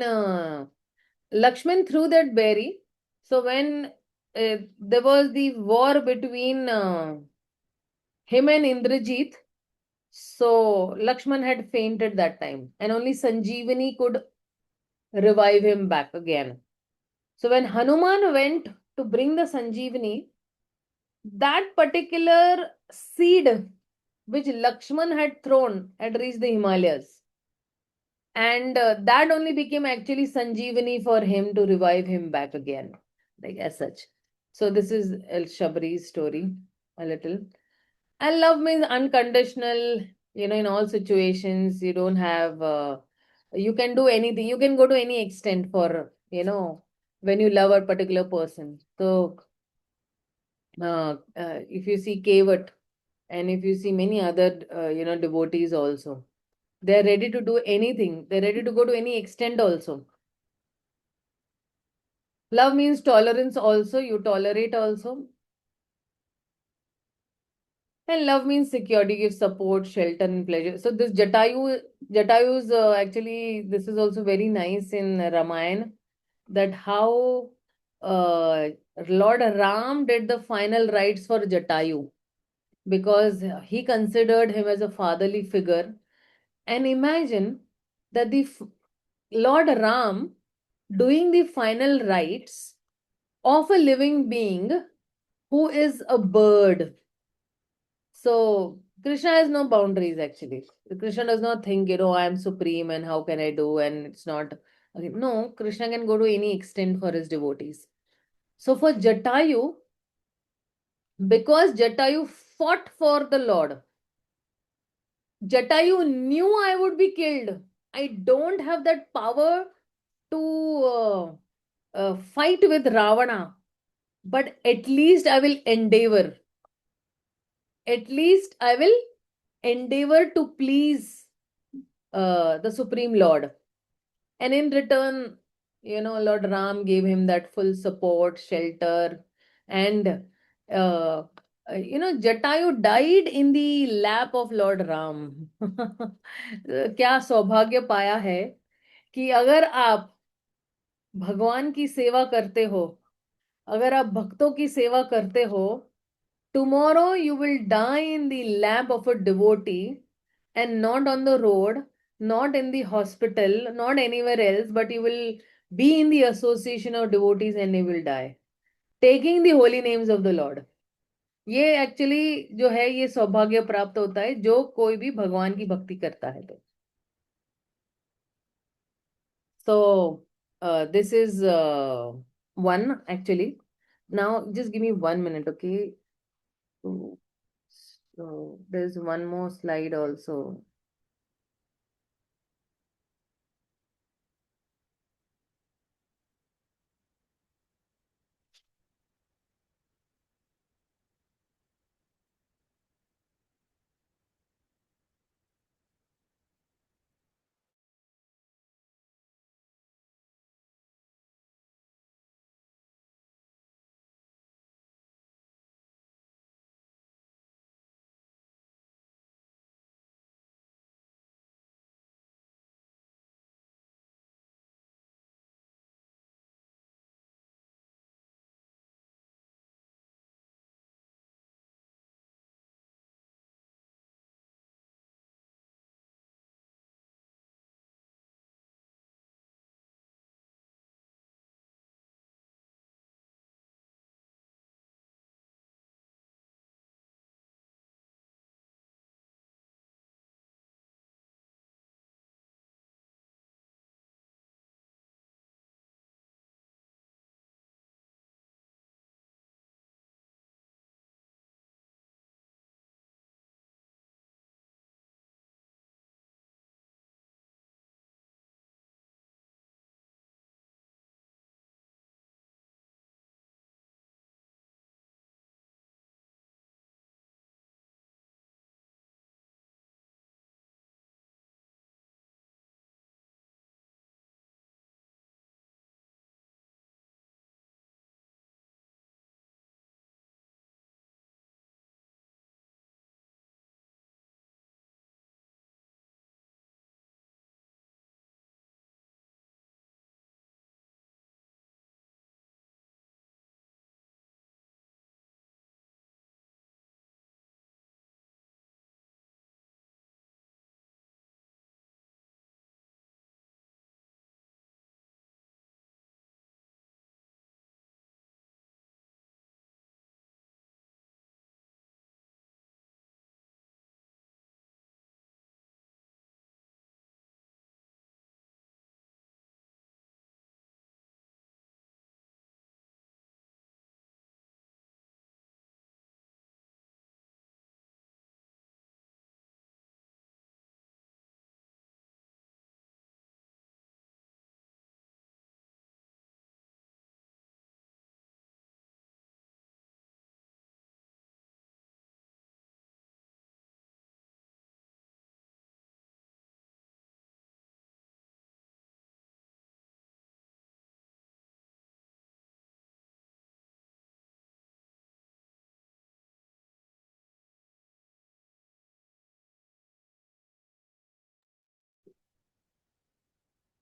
Lakshman threw that berry, so when there was the war between him and Indrajit, so Lakshman had fainted that time, and only Sanjeevani could revive him back again. So when Hanuman went to bring the Sanjeevani, that particular seed which Lakshman had thrown had reached the Himalayas. And that only became actually Sanjeevani for him to revive him back again, like as such. So this is El Shabri's story, a little. And love means unconditional, in all situations. You don't have, you can do anything. You can go to any extent for, when you love a particular person. So if you see Kevat and if you see many other, devotees also, they're ready to do anything. They're ready to go to any extent also. Love means tolerance also. You tolerate also. And love means security, gives support, shelter, and pleasure. So this Jatayu's actually, this is also very nice in Ramayana, that how uh, Lord Ram did the final rites for Jatayu, because he considered him as a fatherly figure. And imagine that Lord Ram doing the final rites of a living being who is a bird. So Krishna has no boundaries actually. Krishna does not think, I am supreme and how can I do, and it's not. Okay, no, Krishna can go to any extent for his devotees. So for Jatayu, because Jatayu fought for the Lord, Jatayu knew I would be killed. I don't have that power to fight with Ravana, but at least I will endeavor. At least I will endeavor to please the Supreme Lord. And in return, Lord Ram gave him that full support, shelter, and Jatayu died in the lap of Lord Ram. क्या सौभाग्य पाया है कि अगर आप भगवान की सेवा करते हो, अगर आप भक्तों की सेवा करते हो, tomorrow you will die in the lap of a devotee and not on the road, not in the hospital, not anywhere else, but you will be in the association of devotees and you will die. Taking the holy names of the Lord. ये actually जो है ये सौभाग्य प्राप्त होता है जो कोई भी भगवान की भक्ति करता है तो. So this is one actually. Now just give me 1 minute, okay? So there's one more slide also.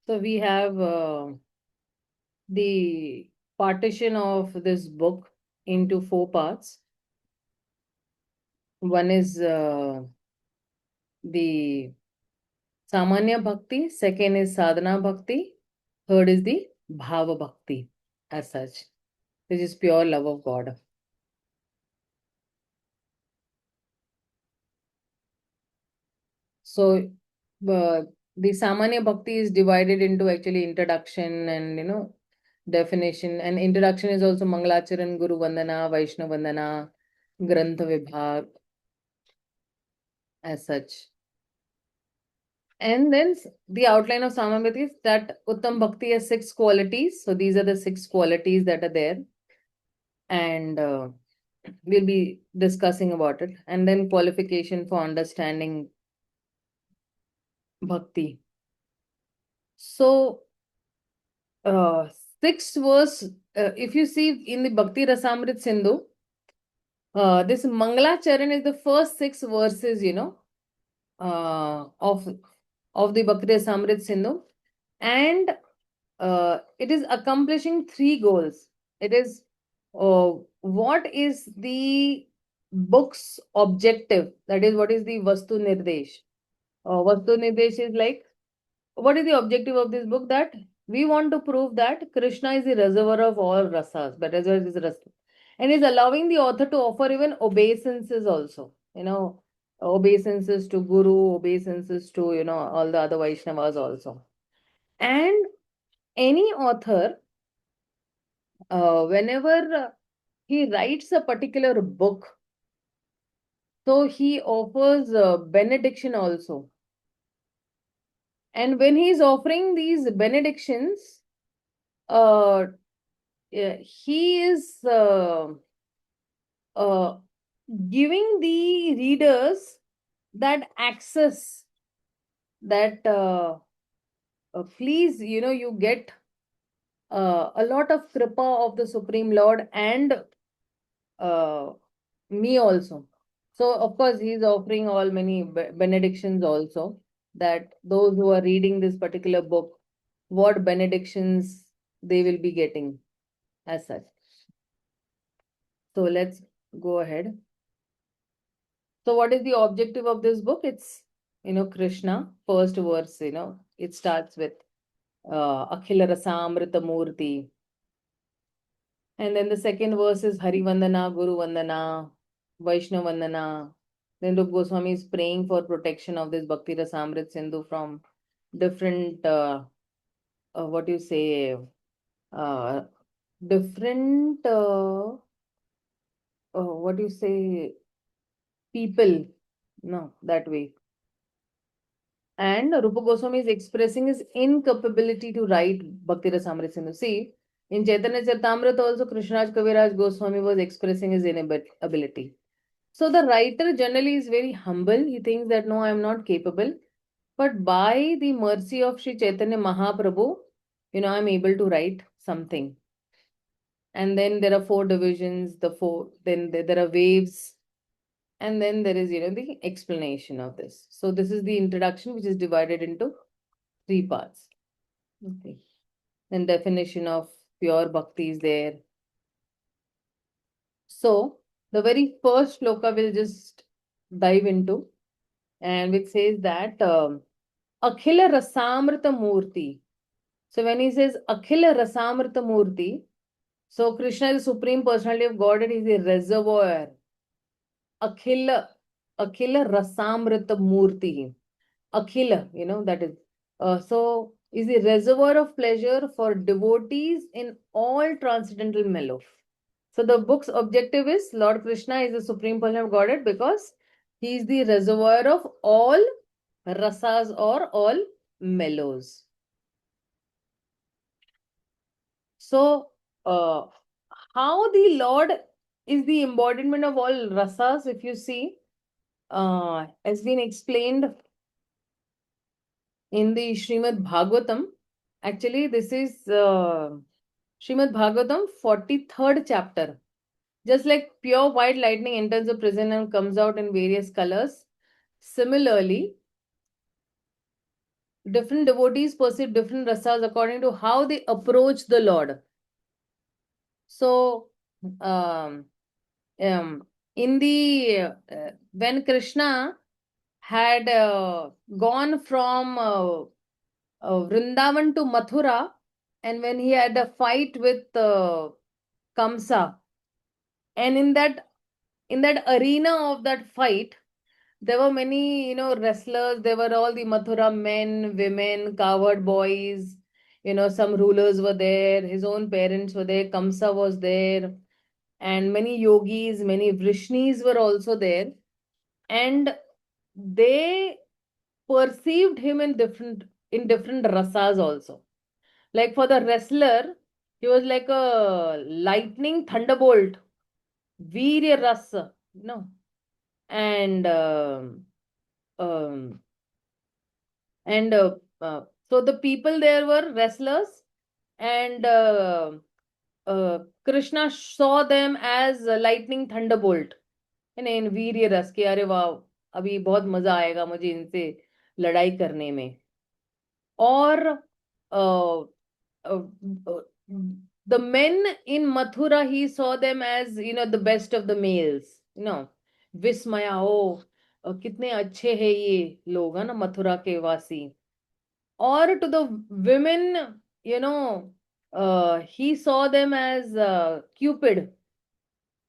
So we have the partition of this book into 4 parts. One is the Samanya Bhakti, second is Sadhana Bhakti, third is the Bhava Bhakti as such, which is pure love of God. So the Samanya Bhakti is divided into actually introduction and definition. And introduction is also Mangalacharan, Guru Vandana, Vaishnava Vandana, Grantha Vibhag as such. And then the outline of Samanya Bhakti is that Uttam Bhakti has 6 qualities. So these are the 6 qualities that are there. And we'll be discussing about it. And then qualification for understanding Bhakti. So, 6th verse, if you see in the Bhakti-rasāmṛta-sindhu, this Mangalacharan is the first 6 verses, of the Bhakti-rasāmṛta-sindhu. And it is accomplishing 3 goals. It is what is the book's objective? That is, what is the Vastu Nirdesh? Vastu Nirdesh is like, what is the objective of this book? That we want to prove that Krishna is the reservoir of all rasas, but reservoir is rasa, and is allowing the author to offer even obeisances also. Obeisances to Guru, obeisances to all the other Vaishnavas also. And any author, whenever he writes a particular book, so he offers benediction also. And when he is offering these benedictions, he is giving the readers that access that please, you get a lot of kripa of the Supreme Lord and me also. So, of course, he is offering all many benedictions also, that those who are reading this particular book, what benedictions they will be getting as such. So, let's go ahead. So, what is the objective of this book? It's, Krishna, first verse, it starts with Akhila Rasamrita Murti. And then the second verse is Hari Vandana, Guru Vandana, Vaishnava Vandana. Then Rupa Goswami is praying for protection of this Bhakti-rasāmṛta-sindhu from different, what you say, different, what you say, people. No, that way. And Rupa Goswami is expressing his incapability to write Bhakti-rasāmṛta-sindhu. See, in Chaitanya Charitamrita also, Krishnaraj Kaviraj Goswami was expressing his inability. So the writer generally is very humble. He thinks that no, I am not capable. But by the mercy of Sri Chaitanya Mahaprabhu, I am able to write something. And then there are 4 divisions, then there are waves. And then there is, the explanation of this. So this is the introduction, which is divided into 3 parts. Okay. Then definition of pure bhakti is there. So the very first shloka we'll just dive into, and which says that Akhila Rasamrita Murti. So when he says Akhila Rasamrita Murti, so Krishna is the Supreme Personality of Godhead, is the reservoir. Akhila Rasamrita Murti. Akhila, that is. So is the reservoir of pleasure for devotees in all transcendental mellow. So the book's objective is Lord Krishna is the Supreme Personality of Godhead because he is the reservoir of all rasas or all mellows. So, how the Lord is the embodiment of all rasas, if you see, has been explained in the Srimad Bhagavatam. Actually, this is Srimad Bhagavatam, 43rd chapter. Just like pure white lightning enters the prison and comes out in various colors, similarly, different devotees perceive different rasas according to how they approach the Lord. So, in the when Krishna had gone from Vrindavan to Mathura, and when he had a fight with Kamsa, and in that arena of that fight, there were many, wrestlers. There were all the Mathura men, women, cowherd boys. Some rulers were there. His own parents were there. Kamsa was there, and many yogis, many vrishnis were also there, and they perceived him in different rasas also. Like for the wrestler, he was like a lightning thunderbolt, virya rasa, and um, and so the people there were wrestlers, and Krishna saw them as a lightning thunderbolt. इन वीर्य रस के, अरे वाह, अभी बहुत मजा आएगा मुझे इनसे लड़ाई करने में. और the men in Mathura, he saw them as the best of the males. विस्मया, ओ कितने अच्छे हैं ये लोग, है ना, मथुरा के वासी. और to the women, he saw them as Cupid,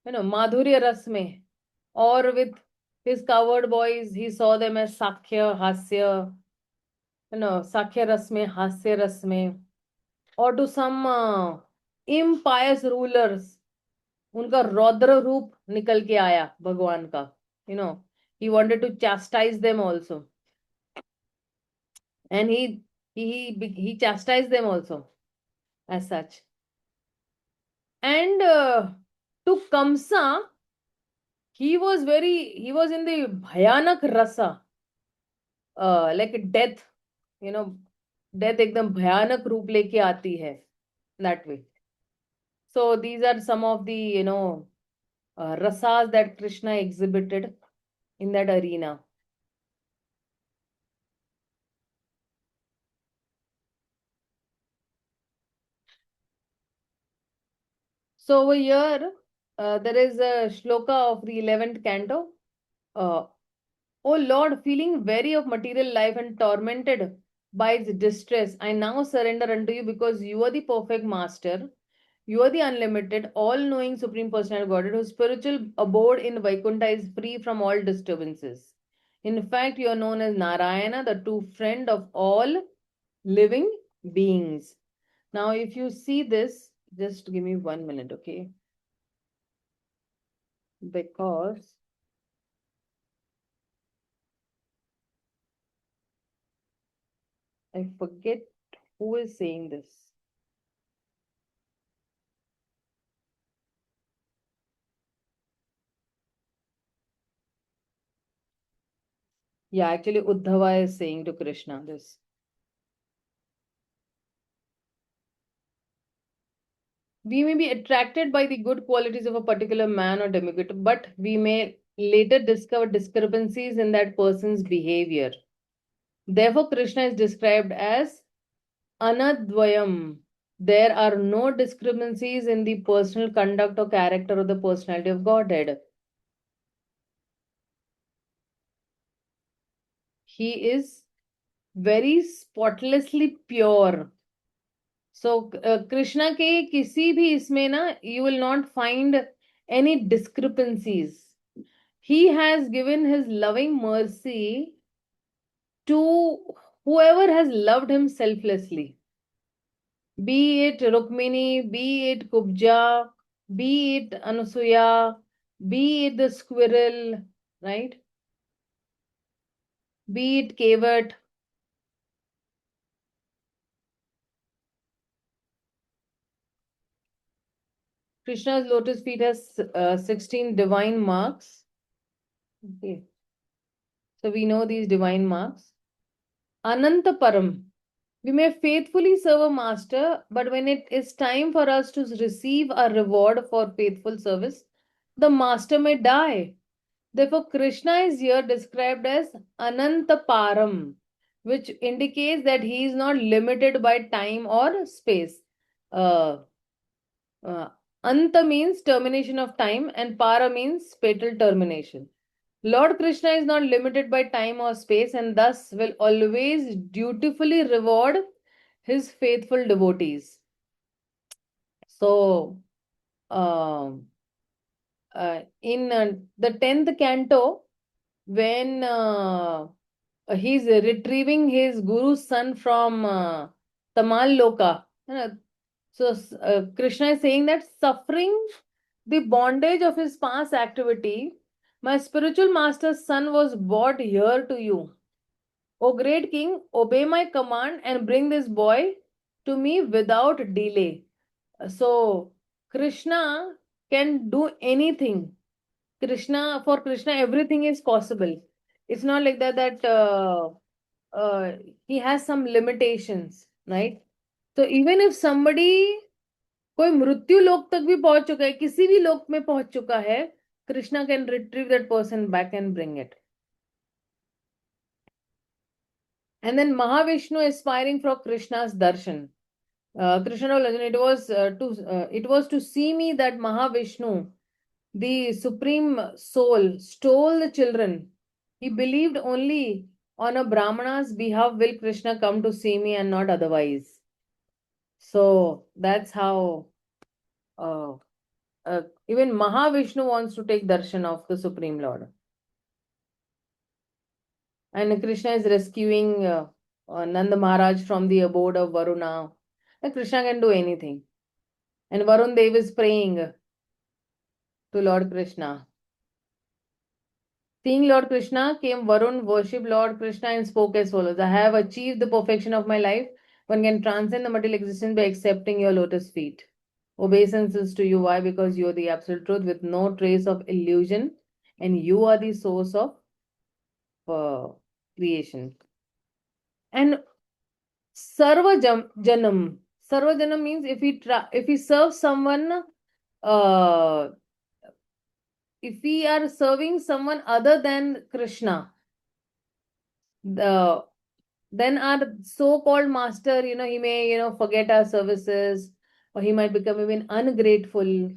माधुर्य रस में. Or with his cowherd boys, he saw them as Sakhya, Hasya, Sakhya ras mein, Hasya ras mein. Or to some impious rulers, उनका रौद्र रूप निकल के आया भगवान का. He wanted to chastise them also. And he chastised them also as such. And to Kamsa, he was in the bhayanak rasa, like death, death एकदम भयानक रूप लेके आती है, that way. So these are some of the rasas that Krishna exhibited in that arena. So over here, there is a shloka of the 11th canto. O Lord, feeling weary of material life and tormented by its distress, I now surrender unto you, because you are the perfect master. You are the unlimited, all-knowing Supreme Personality of Godhead, whose spiritual abode in Vaikuntha is free from all disturbances. In fact, you are known as Narayana, the true friend of all living beings. Now, if you see this, just give me 1 minute, okay? Because I forget who is saying this. Yeah, actually, Uddhava is saying to Krishna this. We may be attracted by the good qualities of a particular man or demigod, but we may later discover discrepancies in that person's behavior. Therefore, Krishna is described as Anadvayam. There are no discrepancies in the personal conduct or character of the personality of Godhead. He is very spotlessly pure. So, Krishna के किसी भी इसमें ना, you will not find any discrepancies. He has given his loving mercy to whoever has loved him selflessly. Be it Rukmini, be it Kubja, be it Anusuya, be it the squirrel, right? Be it Kevat. Krishna's lotus feet has 16 divine marks. Okay. So we know these divine marks. Ananta Param. We may faithfully serve a master, but when it is time for us to receive a reward for faithful service, the master may die. Therefore, Krishna is here described as Ananta Param. which indicates that he is not limited by time or space. Uh, Anta means termination of time, and para means fatal termination. Lord Krishna is not limited by time or space, and thus will always dutifully reward his faithful devotees. So, um in the 10th canto, when he's retrieving his guru's son from Tamal Loka, so Krishna is saying that suffering the bondage of his past activity, my spiritual master's son was brought here to you. O great king, obey my command and bring this boy to me without delay. So, Krishna can do anything. For Krishna, everything is possible. It's not like that uh, he has some limitations, right? So, even if somebody कोई मृत्यु लोक तक भी पहुंच चुका है, किसी भी लोक में पहुंच चुका है, Krishna can retrieve that person back and bring it. And then Mahavishnu aspiring for Krishna's darshan. Krishna told Arjuna, it was to see me that Mahavishnu, the supreme soul, stole the children. He believed only on a Brahmana's behalf will Krishna come to see me and not otherwise. So that's how uh, even Mahavishnu wants to take darshan of the Supreme Lord. And Krishna is rescuing Nanda Maharaj from the abode of Varuna. And Krishna can do anything. And Varun Dev is praying to Lord Krishna. Seeing Lord Krishna, came Varun, worshipped Lord Krishna and spoke as follows. I have achieved the perfection of my life. One can transcend the material existence by accepting your lotus feet. Obeisance to you. Why? Because you are the absolute truth with no trace of illusion. And you are the source of creation. And Sarva Janam. Sarva Janam means if we serve someone, uh, if we are serving someone other than Krishna, then our so-called master, he may, forget our services, or he might become even ungrateful.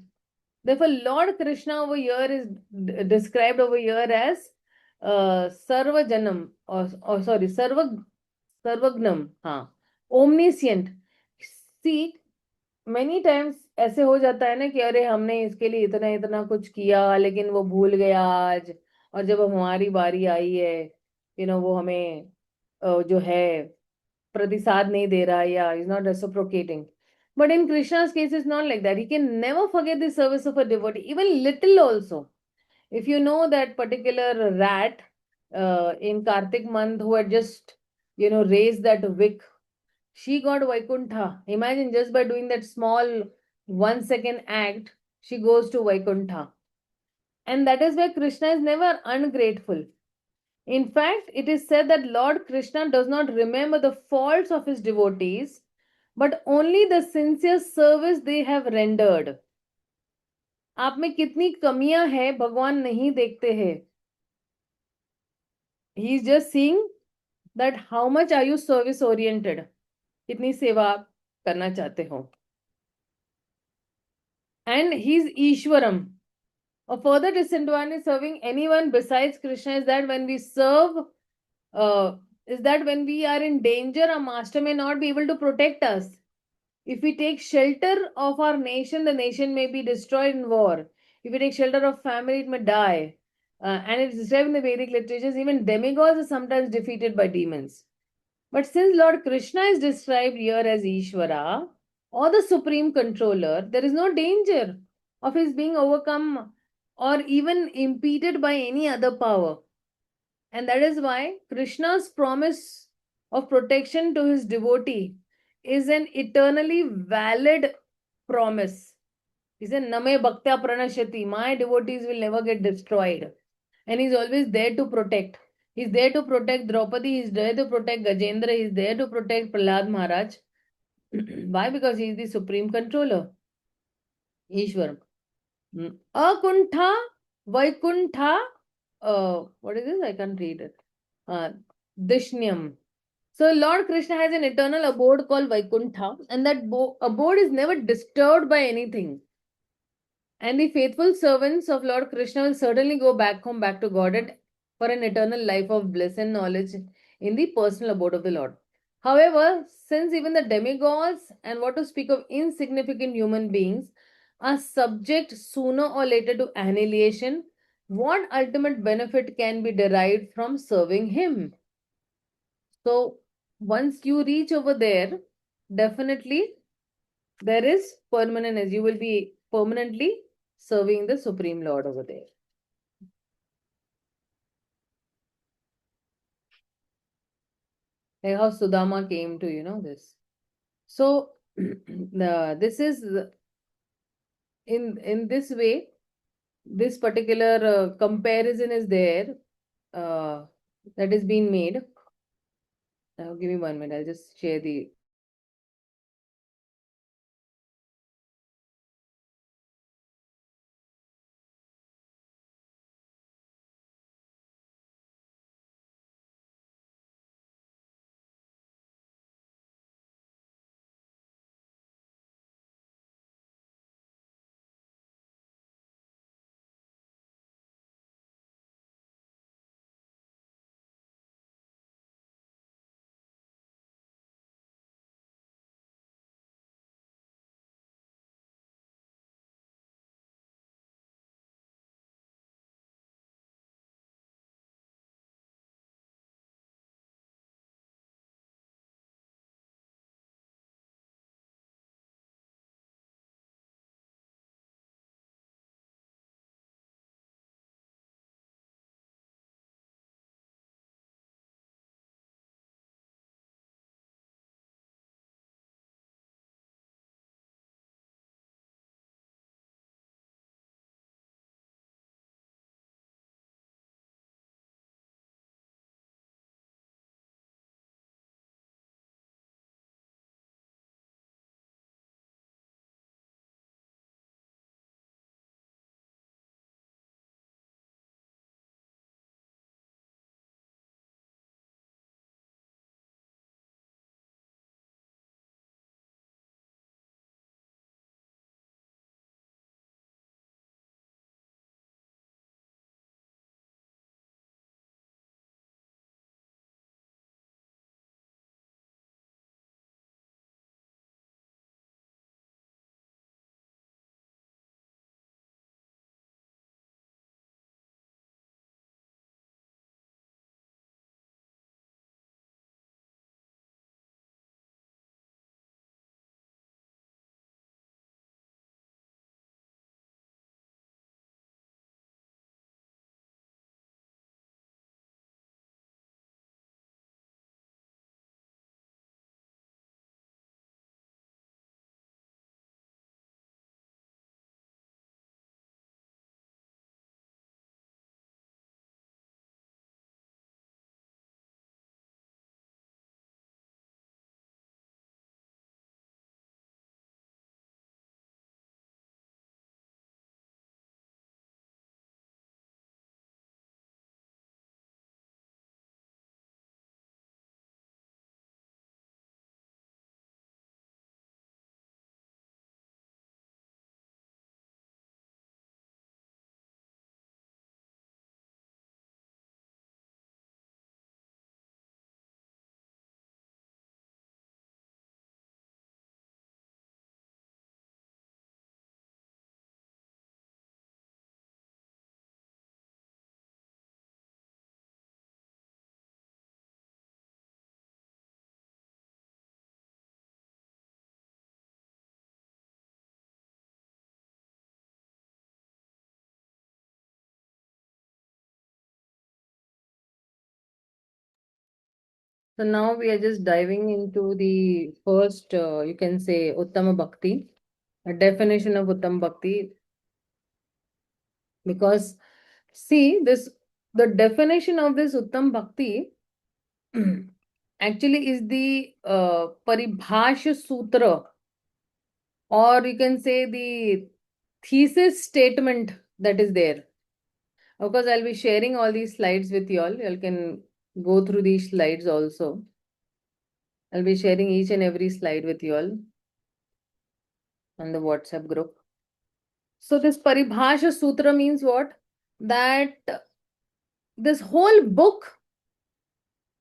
Therefore, Lord Krishna over here is described over here as Sarva Janam, or sorry, Sarvagnam, omniscient. See, many times ऐसे हो जाता है ना कि अरे हमने इसके लिए इतना इतना कुछ किया लेकिन वो भूल गया आज, और जब हमारी बारी आई है, वो हमें जो है प्रतिसाद नहीं दे रहा, या is not reciprocating. But in Krishna's case, it's not like that. He can never forget the service of a devotee, even little also. If you know that particular rat in Kartik month who had just, raised that wick, she got Vaikuntha. Imagine, just by doing that small 1 second act, she goes to Vaikuntha. And that is why Krishna is never ungrateful. In fact, it is said that Lord Krishna does not remember the faults of his devotees, but only the sincere service they have rendered. आप में कितनी कमियां हैं भगवान नहीं देखते हैं. He is just seeing that how much are you service oriented, कितनी सेवा आप करना चाहते हो. And he is Ishwaram. A further disadvantage serving anyone besides Krishna is that when we serve, when we are in danger, our master may not be able to protect us. If we take shelter of our nation, the nation may be destroyed in war. If we take shelter of family, it may die. And it is described in the Vedic literatures, even demigods are sometimes defeated by demons. But since Lord Krishna is described here as Ishvara, or the supreme controller, there is no danger of his being overcome or even impeded by any other power. And that is why Krishna's promise of protection to his devotee is an eternally valid promise. He said, Name Bhaktya Pranashati, my devotees will never get destroyed. And he's always there to protect. He's there to protect Draupadi, he's there to protect Gajendra, he's there to protect Prahlad Maharaj. Why? Because he is the supreme controller. Ishwar. Akuntha, Vaikuntha, what is this? I can't read it. Dishnyam. So Lord Krishna has an eternal abode called Vaikuntha, and that abode is never disturbed by anything. And the faithful servants of Lord Krishna will certainly go back home, back to Godhead for an eternal life of bliss and knowledge in the personal abode of the Lord. However, since even the demigods, and what to speak of insignificant human beings, are subject sooner or later to annihilation, what ultimate benefit can be derived from serving Him? So, once you reach over there, definitely there is permanence. You will be permanently serving the Supreme Lord over there. Like how Sudama came to, this. So, this is in this way, this particular comparison is there that is being made. Give me 1 minute. I'll just share the. So now we are just diving into the first, you can say, Uttama Bhakti, a definition of Uttama Bhakti. Because, see, the definition of this Uttam Bhakti actually is the Paribhasha Sutra, or you can say the thesis statement that is there. Of course, I'll be sharing all these slides with you all. You all can go through these slides also. I'll be sharing each and every slide with you all on the WhatsApp group. So this Paribhasha Sutra means what? That this whole book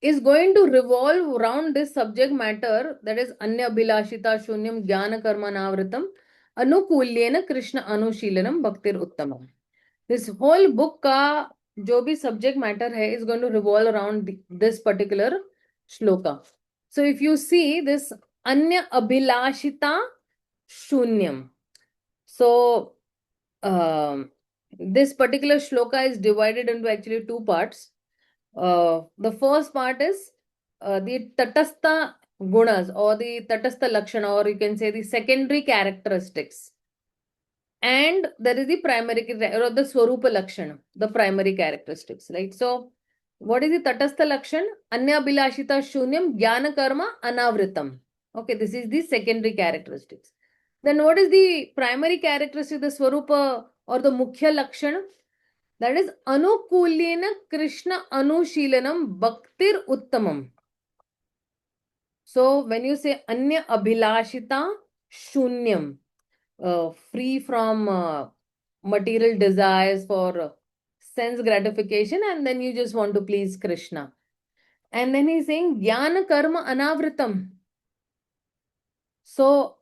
is going to revolve around this subject matter, that is Anya Abhilashita Shunyam Jnana Karma Navritam Anukulyena Krishna Anushilanam Bhaktir Uttamam. This whole book ka jo bhi subject matter hai is going to revolve around this particular shloka. So if you see this Anya Abhilashita Shunyam. So this particular shloka is divided into actually two parts. The first part is the tatastha gunas or the tatastha lakshana, or you can say the secondary characteristics. And there is the primary or the swarupa lakshana, the primary characteristics, right? So what is the tatastha lakshan? Anya bilashita shunyam jnana karma anavritam. Okay, this is the secondary characteristics. Then what is the primary characteristic, the swarupa or the mukhya lakshana? That is anukulyena Krishna anushilanam bhaktir uttamam. So when you say anya abhilashita shunyam, free from material desires for sense gratification, and then you just want to please Krishna. And then he's saying jnana karma anavritam. So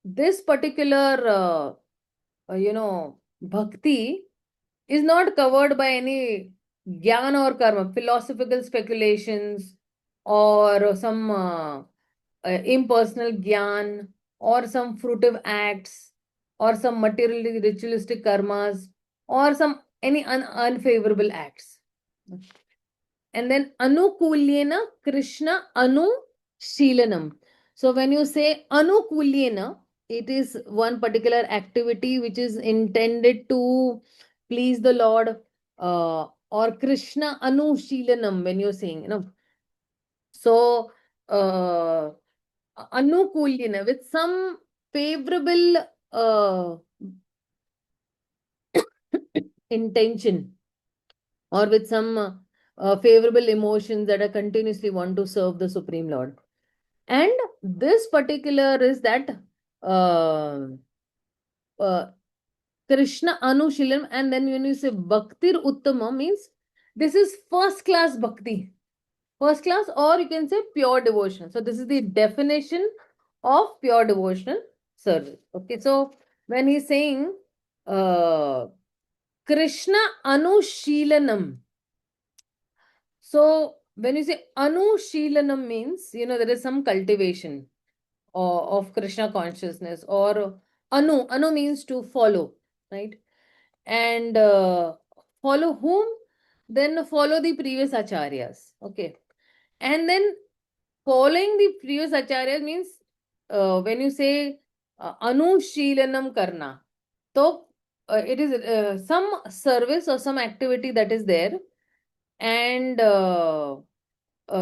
this particular bhakti is not covered by any jnana or karma, philosophical speculations, or some impersonal jnana, or some fruitive acts, or some materially ritualistic karmas, or some any unfavorable acts. And then anukulyena Krishna anushilanam. So when you say anukulyena, it is one particular activity which is intended to please the Lord, or Krishna anushilanam when you're saying, So anukulyena, with some favorable intention, or with some favorable emotions that are continuously want to serve the Supreme Lord. And this particular is that Krishna Anushilam, and then when you say Bhaktir Uttama, means this is first class bhakti. First class, or you can say pure devotion. So this is the definition of pure devotional service. Okay, so when he's saying Krishna Anushilanam, so when you say Anushilanam means, there is some cultivation of Krishna consciousness, or Anu means to follow, right? And follow whom? Then follow the previous acharyas. Okay. And then following the previous acharyas means when you say Anushilanam karna, so it is some service or some activity that is there, and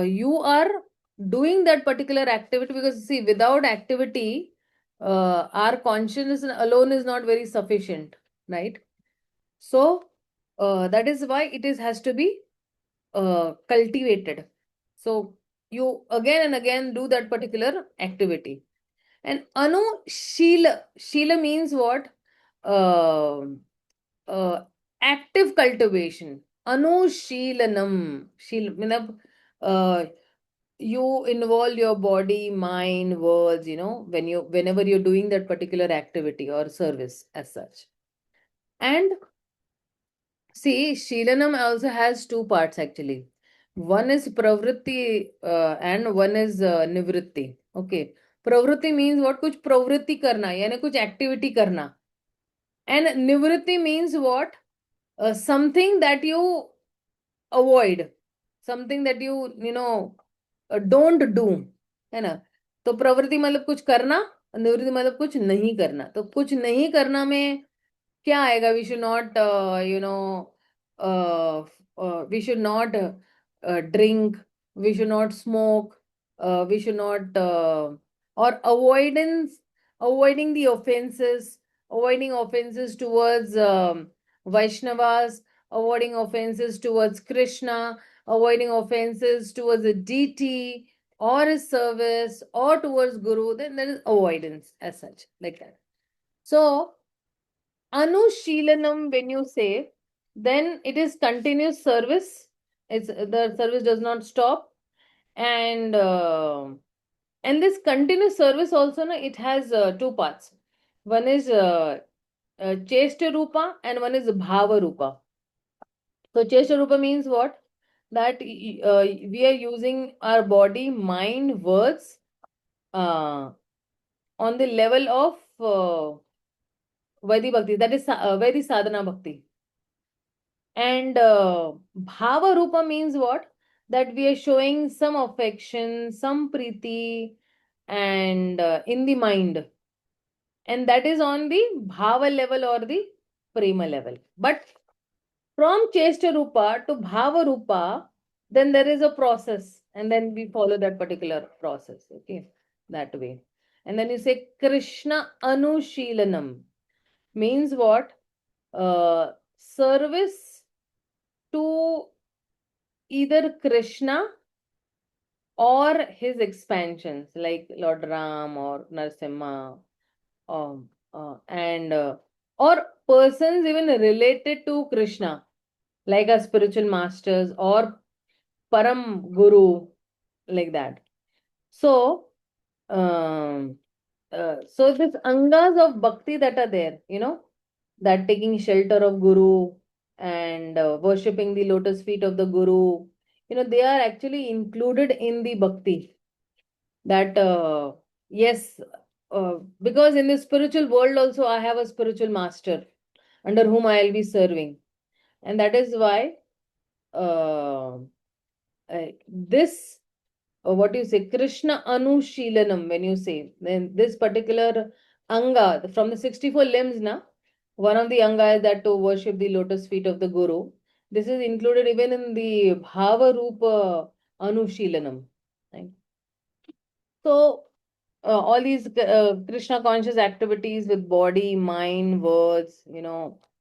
you are doing that particular activity, because see, without activity, our consciousness alone is not very sufficient, right? So that is why it has to be cultivated. So you again and again do that particular activity. And Shila means what? Uh, Active cultivation. Anushilanam. You involve your body, mind, words, whenever you're doing that particular activity or service as such. And see, Shilanam also has two parts actually. One is pravritti and one is nivritti. Okay. Pravritti means what? Kuch pravritti karna, yani kuch activity karna. And nivritti means what? Something that you avoid, something that you don't do, है ना? तो प्रवृत्ति मतलब कुछ करना, निवृत्ति मतलब कुछ नहीं करना. तो कुछ नहीं करना में क्या आएगा? We should not we should not drink, we should not smoke, we should not or avoiding the offenses, avoiding offenses towards Vaishnavas, avoiding offenses towards Krishna, avoiding offenses towards a deity, or his service or towards Guru, then there is avoidance as such, like that. So, Anushilanam, when you say, then it is continuous service. It's the service does not stop, and this continuous service also, no, it has two parts. One is Cheshta Rupa and one is Bhava Rupa. So Cheshta Rupa means what? That we are using our body, mind, words uh, on the level of Vaidhi Bhakti, that is Vaidhi Sadhana Bhakti. And Bhava Rupa means what? That we are showing some affection, some priti, and in the mind. And that is on the Bhava level or the Prema level. But from Cheshta Rupa to Bhava Rupa, then there is a process. And then we follow that particular process. Okay, that way. And then you say Krishna Anushilanam means what? Service to either Krishna or his expansions like Lord Ram or Narasimha, and or persons even related to Krishna, like our spiritual masters or Param Guru, like that. So, so these angas of bhakti that are there, that taking shelter of Guru and worshipping the lotus feet of the Guru, they are actually included in the bhakti. That, yes, because in the spiritual world also, I have a spiritual master under whom I will be serving. And that is why this what you say, Krishna Anushilanam, when you say, then this particular anga from the 64 limbs, na, one of the anga is that to worship the lotus feet of the Guru. This is included even in the Bhava Rupa Anushilanam. Right? So, all these Krishna conscious activities with body, mind, words,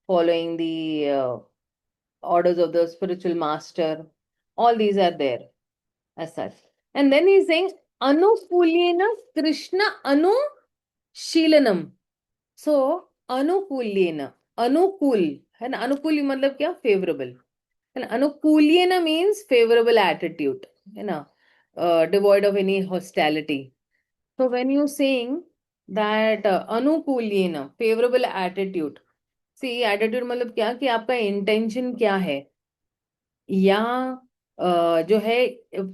following the orders of the spiritual master, all these are there as such. And then he's saying, Anukulyena Krishna Anushilanam. So, Anukulyena, Anukul. And Anukul matlab kya? Favorable. And Anukulyena means favorable attitude, devoid of any hostility. So, when you're saying that Anukulyena, favorable attitude, see, attitude matlab kya? कि आपका intention क्या है? यहाँ जो है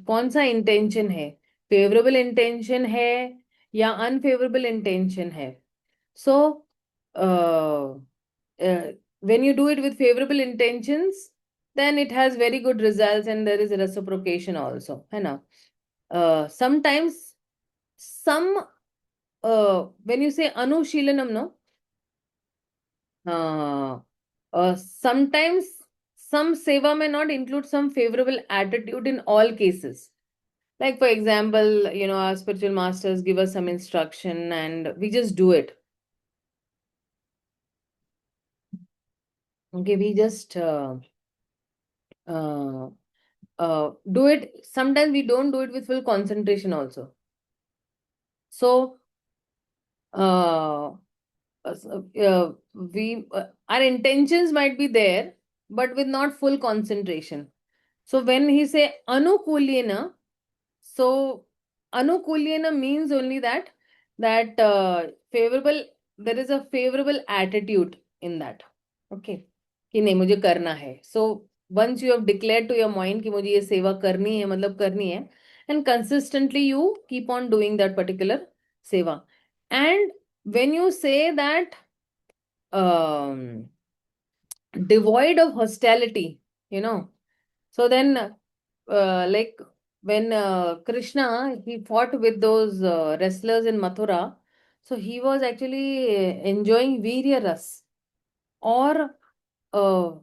कौन सा intention है, फेवरेबल इंटेंशन है या अनफेवरेबल इंटेंशन है. सो when you do it with favorable intentions, then it has very good results and there is reciprocation also, है ना. Sometimes some when you say anushilanam, no, sometimes some seva may not include some favorable attitude in all cases. Like, for example, our spiritual masters give us some instruction and we just do it. Okay, we just do it. Sometimes we don't do it with full concentration also. So, our intentions might be there, but with not full concentration. So, when he say anukulyena, so anukulyena means only that favorable, there is a favorable attitude in that. Okay, कि नहीं मुझे करना है. So once you have declared to your mind कि मुझे ये सेवा करनी है, मतलब करनी है, and consistently you keep on doing that particular seva. And when you say that devoid of hostility, so then like when Krishna, he fought with those wrestlers in Mathura, so he was actually enjoying Virya Ras. Or uh,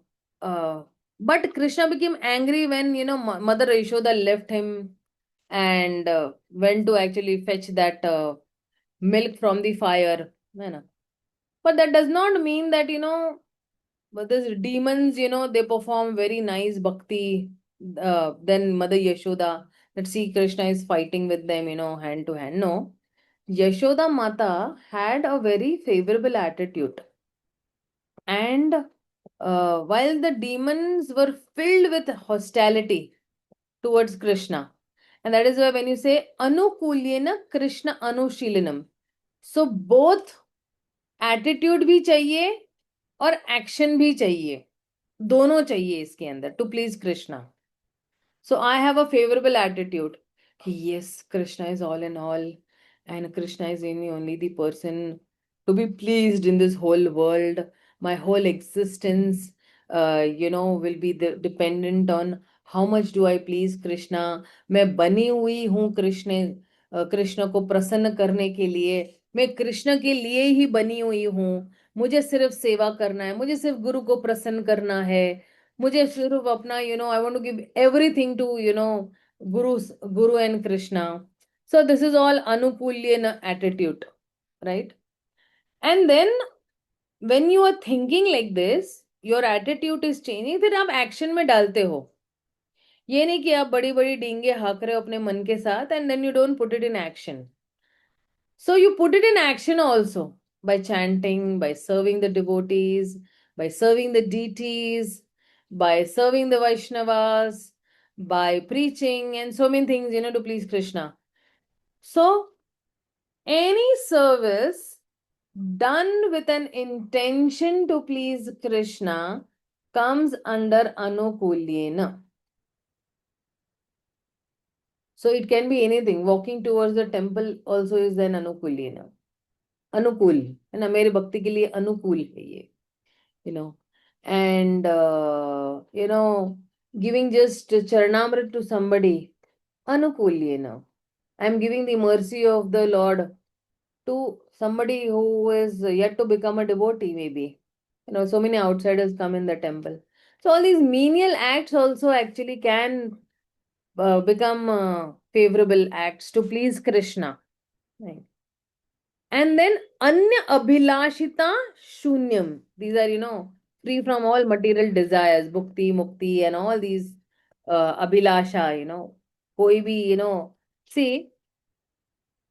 but Krishna became angry when Mother Yashoda left him and went to actually fetch that milk from the fire. But that does not mean that but these demons, they perform very nice bhakti, then Mother Yashoda. that see Krishna is fighting with them, hand to hand. No. Yashoda Mata had a very favorable attitude. And while the demons were filled with hostility towards Krishna, and that is why when you say Anukulyena Krishna Anushilinam, so both attitude भी चाहिए और action भी चाहिए, दोनों चाहिए इसके अंदर to please Krishna. So I have a favorable attitude. Yes, Krishna is all in all, and Krishna is only the person to be pleased in this whole world. My whole existence, will be dependent on how much do I please Krishna. मैं बनी हुई हूँ कृष्ण को प्रसन्न करने के लिए. मैं कृष्ण के लिए ही बनी हुई हूँ. मुझे सिर्फ सेवा करना है. मुझे सिर्फ गुरु को प्रसन्न करना है. मुझे सिर्फ अपना I want to give everything to guru and Krishna. So this is all anukulyan attitude, right? And then when you are thinking like this, your attitude is changing. फिर आप एक्शन में डालते हो. ये नहीं कि आप बड़ी बड़ी डींगे हाँक रहे हो अपने मन के साथ and then you don't put it in action. So you put it in action also by chanting, by serving the devotees, by serving the deities, by serving the Vaishnavas, by preaching and so many things, to please Krishna. So any service done with an intention to please Krishna comes under anukulyena. So it can be anything. Walking towards the temple also is an anukulyena. अनुकूल है ना, मेरे भक्ति के लिए अनुकूल है ये, and giving just charnamrit to somebody, anukulyena. I'm giving the mercy of the Lord to somebody who is yet to become a devotee, maybe. So many outsiders come in the temple. So all these menial acts also actually can become favorable acts to please Krishna. Right. And then Anya Abhilashita Shunyam. These are, free from all material desires, Bhukti, Mukti, and all these Abhilasha, कोई भी, see,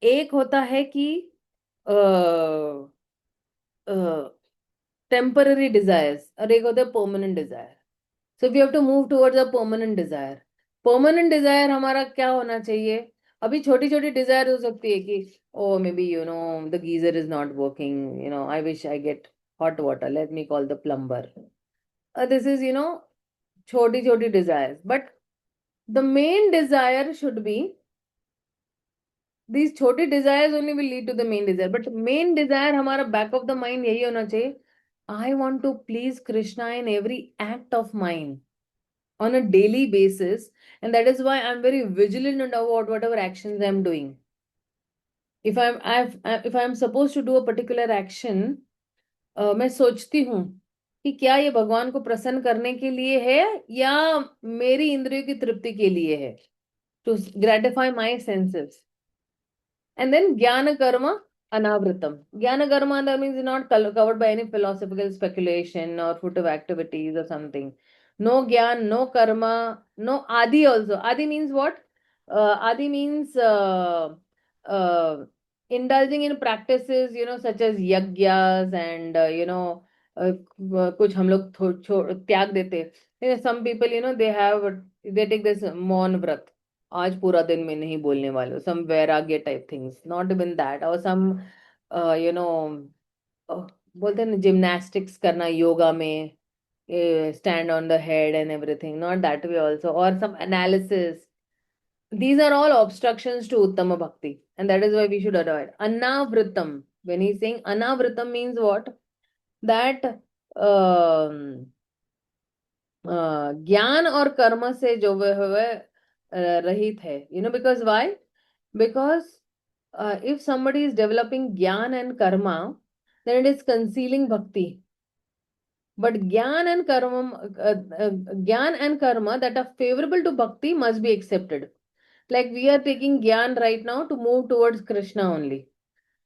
एक होता है कि temporary desires और एक होता है permanent desire. So we have to move towards a permanent desire. Permanent desire हमारा क्या होना चाहिए? अभी छोटी छोटी डिजायर हो सकती है कि may be the geyser is not working, I wish I get hot water, let me call the plumber. This is छोटी छोटी desires, but the main desire should be, these छोटी desires only will lead to the main desire, but main desire हमारा back of the mind यही होना चाहिए, I want to please Krishna in every act of mine on a daily basis, and that is why I'm very vigilant about whatever actions I'm doing. If I'm supposed to do a particular action, मैं सोचती हूँ कि क्या ये भगवान को प्रसन्न करने के लिए है या मेरी इंद्रियों की तृप्ति के लिए है, to gratify my senses. And then jnana karma anavritam. Jnana karma, that means it's not covered by any philosophical speculation or fruitive activities or something. No gyan, no karma, no adi also. Adi means what? Adi means indulging in practices, such as yagyas and, कुछ हम लोग त्याग देते. Some people, they take this मौन व्रत. आज पूरा दिन मैं नहीं बोलने वाले हूँ, some वैराग्य type things, not even that, or some बोलते हैं ना जिम्नास्टिक्स करना योगा में, stand on the head and everything, not that way also, or some analysis. These are all obstructions to uttama bhakti, and that is why we should avoid. Anavritam, when he's saying anavritam means what? That ज्ञान और कर्म से जो वह रहित है, because why? Because if somebody is developing jnana and karma, then it is concealing bhakti. But jnana and karma that are favorable to bhakti must be accepted. Like we are taking jnana right now to move towards Krishna only.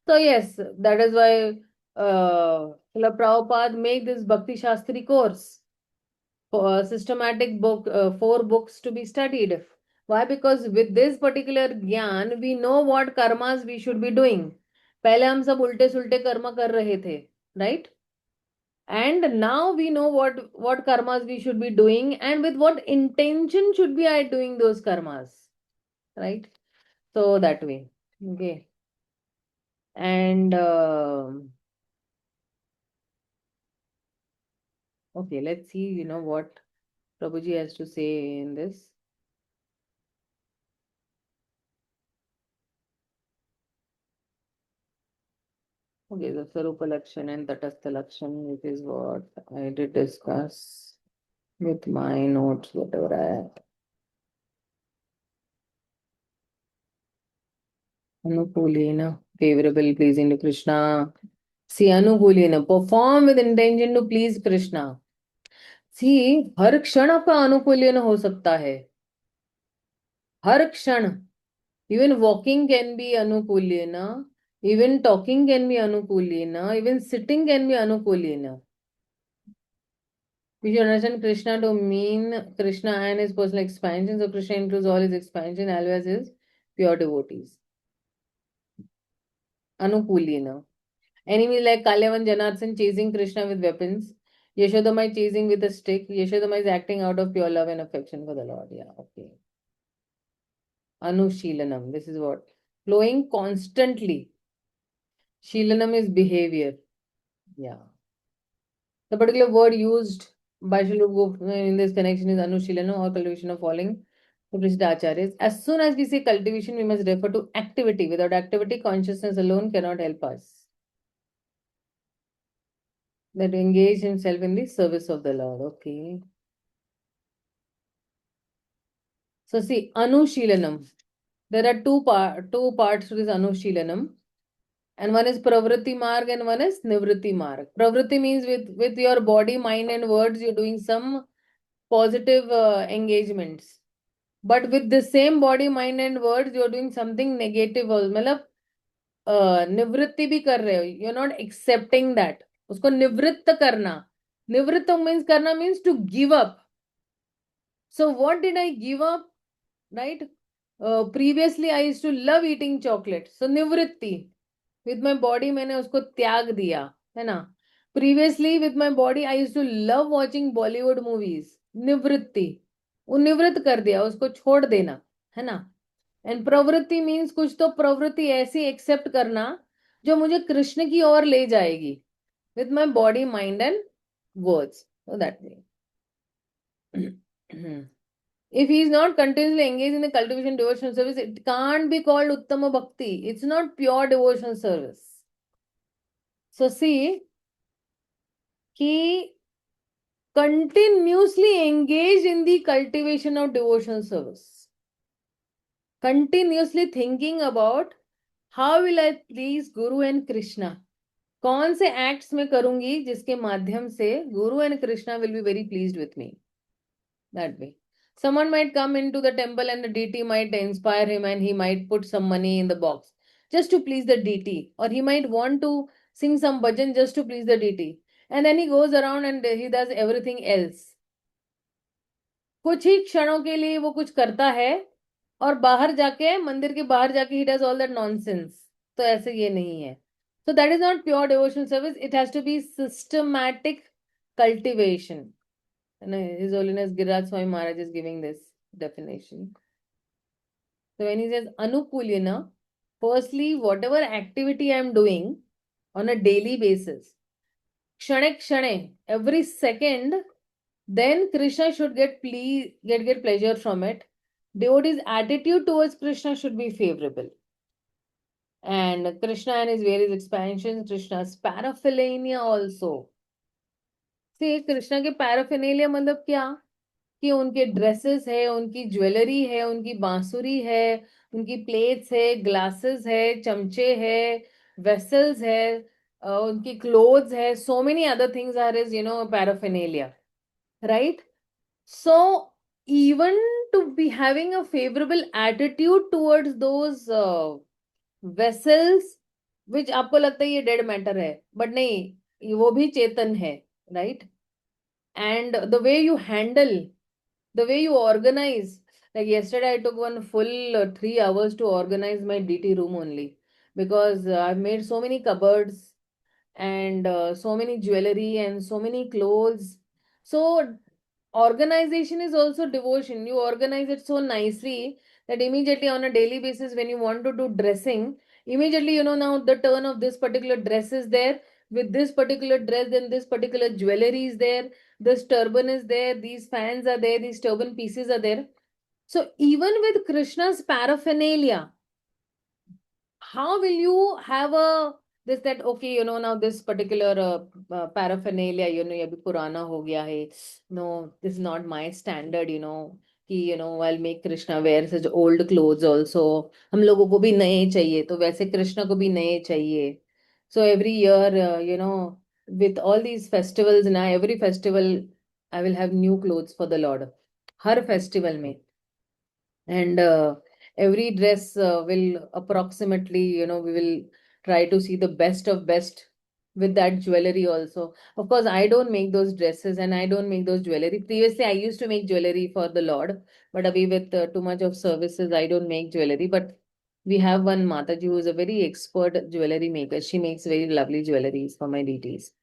So yes, that is why Srila Prabhupada made this Bhakti Shastri course. For a systematic book, 4 books to be studied. Why? Because with this particular ज्ञान we know what karmas we should be doing. पहले हम सब उल्टे सुल्टे कर्म कर रहे थे, right? And now we know what karmas we should be doing and with what intention should be I doing those karmas, right? So that way, okay. And okay, let's see, what Prabhuji has to say in this. Okay, the Sarupa Lakshan and Tatastha Lakshan, which is what I did discuss with my notes, whatever I have. Anukulena, favorable, pleasing to Krishna. See, Anukulena, perform with intention to please Krishna. See, हर क्षण आपका अनुकूलन हो सकता है. हर क्षण. Even walking can be anukulena. Even talking can be anukulena. Even sitting can be anukulena. We should understand Krishna to mean Krishna and his personal expansion. So Krishna includes all his expansion as well as his pure devotees. Anukulena. Enemies like Kalyavan Janardhan chasing Krishna with weapons. Yashodama chasing with a stick. Yashodama is acting out of pure love and affection for the Lord. Yeah, okay. Anushilanam. This is what? Flowing constantly. Shilanam is behavior. Yeah. The particular word used by Srila Gosvāmī in this connection is Anushilanam or cultivation of falling to Krishna Acharyas. As soon as we say cultivation, we must refer to activity. Without activity, consciousness alone cannot help us. That engage himself in the service of the Lord. Okay. So see, Anushilanam. There are two parts to this Anushilanam. And one is Pravritti Marg and one is Nivritti Marg. Pravritti means with your body, mind and words, you're doing some positive engagements. But with the same body, mind and words, you're doing something negative. मतलब निवृत्ति भी कर रहे हो. You're not accepting that. उसको निवृत्त करना. निवृत्त means करना means to give up. So what did I give up? Right? Previously I used to love eating chocolate. So निवृत्ति. With my body मैंने उसको त्याग दिया, है ना. Previously with my body I used to love watching Bollywood movies. निवृत्ति. वो निवृत्त कर दिया, उसको छोड़ देना, है ना. एंड प्रवृत्ति मीन्स कुछ तो प्रवृत्ति ऐसी एक्सेप्ट करना जो मुझे कृष्ण की ओर ले जाएगी with my body, mind and words. So that way. If he is not continuously engaged in the cultivation devotional service, it can't be called Uttama Bhakti. It's not pure devotional service. So see, he continuously engaged in the cultivation of devotional service. Continuously thinking about how will I please Guru and Krishna. कौन से acts में करूंगी जिसके माध्यम से Guru and Krishna will be very pleased with me. That way. Someone might come into the temple and the deity might inspire him and he might put some money in the box just to please the deity. Or he might want to sing some bhajan just to please the deity. And then he goes around and he does everything else. कुछ ही क्षणों के लिए वो कुछ करता है और बाहर जाके मंदिर के बाहर जाके he does all that nonsense. तो ऐसे ये नहीं है. So that is not pure devotional service. It has to be systematic cultivation. And His Holiness Giriraj Swami Maharaj is giving this definition. So when he says Anukulyana, firstly, whatever activity I am doing on a daily basis, kshane kshane, every second, then Krishna should get pleasure from it. Devotee's attitude towards Krishna should be favorable. And Krishna and his various expansions, Krishna's paraphernalia also. See, Krishna के पैराफिनेलिया मतलब क्या कि उनके dresses है, उनकी jewellery है, उनकी बांसुरी है, उनकी प्लेट्स है, ग्लासेस है, चमचे है, वेसल्स है, उनकी क्लोथ्स है. So many other things are his, paraphernalia, right? So even to be having a favorable attitude towards those vessels, which आपको लगता है ये डेड मैटर है, but नहीं, वो भी चेतन है, right? And the way you handle, the way you organize, Like yesterday, I took one full 3 hours to organize my DT room only because I've made so many cupboards and so many jewelry and so many clothes. So organization is also devotion. You organize it so nicely that immediately on a daily basis, when you want to do dressing, immediately you know now the turn of this particular dress is there. With this particular dress, then this particular jewelry is there. This turban is there. These fans are there. These turban pieces are there. So even with Krishna's paraphernalia, how will you have a this that okay, you know, now this particular paraphernalia, you know, ये अभी पुराना हो गया है. No, this is not my standard, you know, कि you know, I'll make Krishna wear such old clothes also. हम लोगों को भी नए चाहिए, तो वैसे कृष्ण को भी नए चाहिए. So every year, you know, with all these festivals now, every festival I will have new clothes for the Lord. Her festival में. And every dress will approximately, you know, we will try to see the best of best with that jewelry also. Of course, I don't make those dresses and I don't make those jewelry. Previously I used to make jewelry for the Lord, but abhi with too much of services I don't make jewelry. But we have one Mataji who is a very expert jewelry maker. She makes very lovely jewelries for my deities.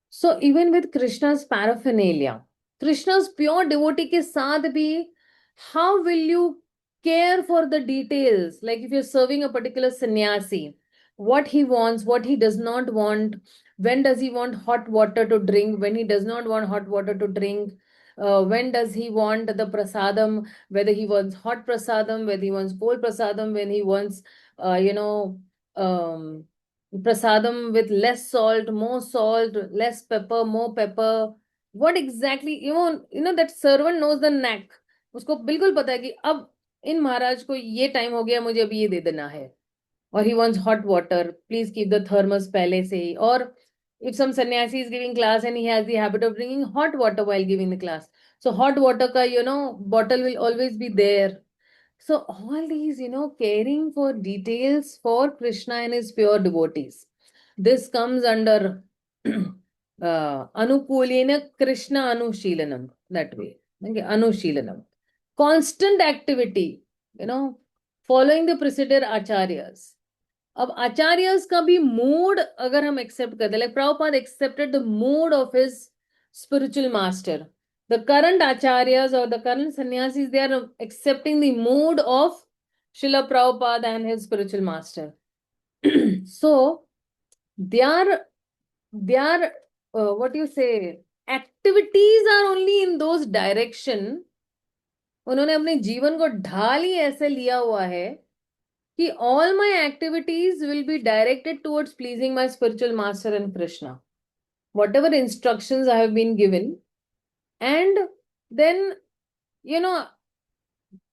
So even with Krishna's paraphernalia, Krishna's pure devotee ke saath bhi, how will you care for the details? Like if you're serving a particular sannyasi, what he wants, what he does not want, when does he want hot water to drink, when he does not want hot water to drink, when does he want the prasadam, whether he wants hot prasadam, whether he wants cold prasadam, when he wants, you know, prasadam with less salt, less pepper, more pepper. What exactly, you know that servant knows the knack. उसको बिल्कुल पता है कि अब इन महाराज को ये time हो गया, मुझे अभी ये दे देना है. Or he wants hot water, please keep the thermos पहले से ही. Or if some sannyasi is giving class and he has the habit of drinking hot water while giving the class, so hot water ka, you know, bottle will always be there. So all these, you know, caring for details for Krishna and his pure devotees. This comes under Anukulena Krishna Anushilanam, that way. Okay, Anushilanam. Constant activity, you know, following the preceded acharyas. अब आचार्यस का भी mood अगर हम accept करते, like Prabhupada accepted the mood off his spiritual master. The current acharyas or the current sannyasis, they are accepting the mood of Srila Prabhupada and his spiritual master. So their what do you say, activities are only in those direction. उन्होंने अपने जीवन को ढाल ही ऐसे लिया हुआ है कि all my activities will be directed towards pleasing my spiritual master and Krishna. Whatever instructions I have been given, and then, you know,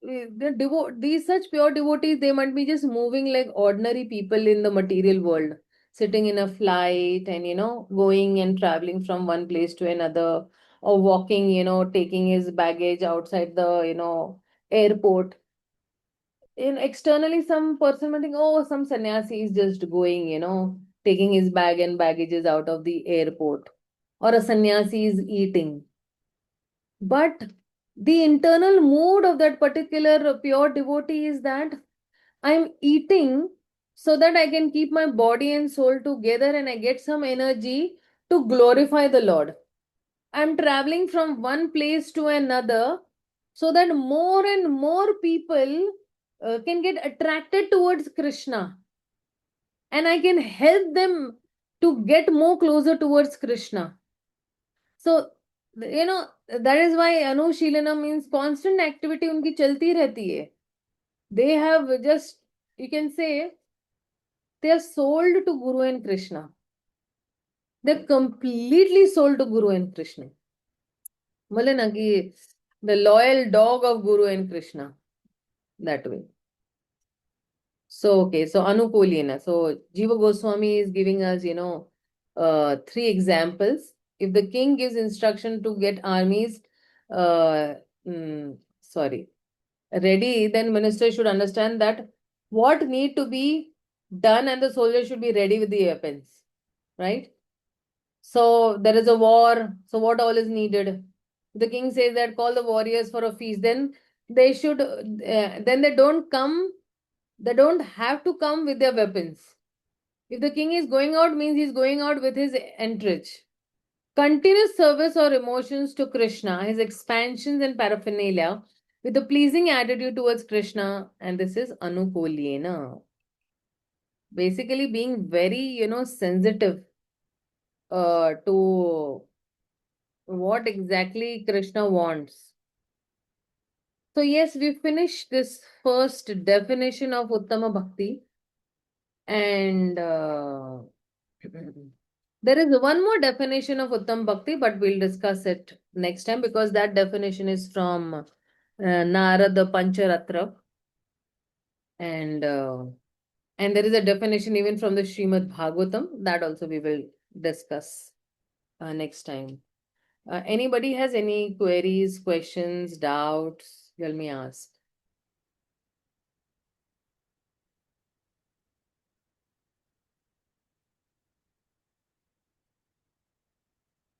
these such pure devotees, they might be just moving like ordinary people in the material world, sitting in a flight and, you know, going and traveling from one place to another, or walking, you know, taking his baggage outside the, you know, airport. In externally, some person might think, oh, some sannyasi is just going, you know, taking his bag and baggages out of the airport, or a sannyasi is eating. But the internal mood of that particular pure devotee is that I'm eating so that I can keep my body and soul together and I get some energy to glorify the Lord. I'm traveling from one place to another so that more and more people can get attracted towards Krishna, and I can help them to get more closer towards Krishna. So, you know, that is why Anushilana means constant activity उनकी चलती रहती है. They have just, you can say, they are sold to Guru and Krishna. They're completely sold to Guru and Krishna. बोले ना कि the loyal dog of Guru and Krishna, that way. So, okay, so Anukulena. So, Jiva Goswami is giving us, you know, 3 examples. If the king gives instruction to get armies, uh, sorry, ready, then minister should understand that what need to be done and the soldiers should be ready with the weapons, right? So, there is a war. So, what all is needed? The king says that call the warriors for a feast. Then they should, then they don't come, they don't have to come with their weapons. If the king is going out, means he's going out with his entourage. Continuous service or emotions to Krishna, his expansions and paraphernalia, with a pleasing attitude towards Krishna, and this is anukulyena. Basically, being very, sensitive to what exactly Krishna wants. So, yes, we finished this first definition of Uttama Bhakti, and there is one more definition of Uttam Bhakti, but we'll discuss it next time because that definition is from Narada Pancharatra, and uh, and there is a definition even from the Srimad Bhagavatam that also we will discuss next time. Anybody has any queries, questions, doubts? Let me ask.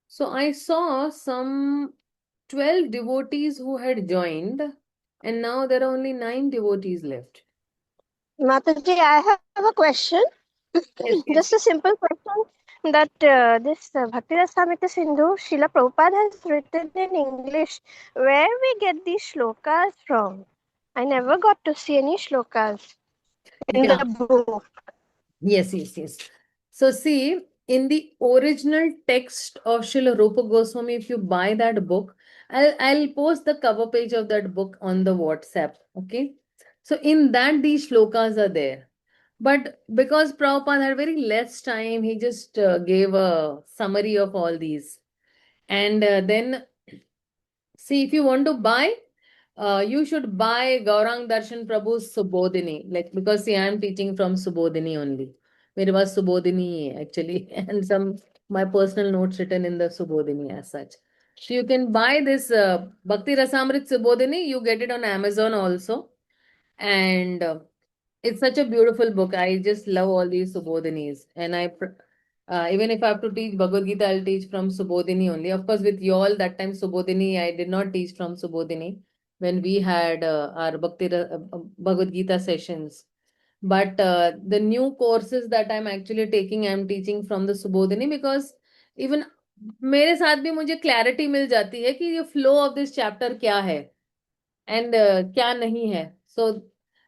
So I saw some 12 devotees who had joined, and now there are only 9 devotees left. Mataji, I have a question. Yes, yes. Just a simple question that this Bhakti-rasāmṛta-sindhu, Śrīla Prabhupada has written in English. Where we get these shlokas from? I never got to see any shlokas in Yeah. the book. Yes, yes, yes. So see, in the original text of Srila Rupa Goswami, if you buy that book, I'll post the cover page of that book on the WhatsApp. Okay. So in that these shlokas are there. But because Prabhupada had very less time, he just gave a summary of all these. And then see, if you want to buy, you should buy Gaurang Darshan Prabhu's Subodhini. Like, because see, I am teaching from Subodhini only. There was Subodhini actually, and some my personal notes written in the Subodhini as such. So you can buy this Bhakti-rasāmṛta Subodhini. You get it on Amazon also, and it's such a beautiful book. I just love all these Subodhinis, and even if I have to teach Bhagavad Gita, I'll teach from Subodhini only. Of course, with you all that time Subodhini, I did not teach from Subodhini when we had our Bhagavad Gita sessions. But the new courses that I'm actually taking, I'm teaching from the Subodhini because even मेरे साथ भी मुझे clarity मिल जाती है कि ये flow of this chapter क्या है and क्या नहीं है. So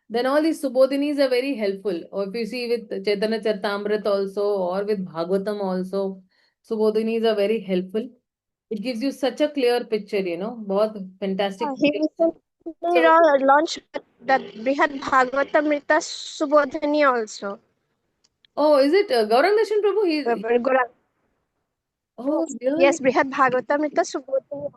then all these Subodhinis are very helpful. Or if you see with Chaitanya Charitamrita also or with Bhagavatam also, Subodhinis are very helpful. It gives you such a clear picture, बहुत fantastic. He recently So, launched that Brihad Bhagavatamrita Subodhini also. oh, is it Gaurang Darshan Prabhu? Oh, really? Yes, Brihad Bhagavatamrita Subodhini.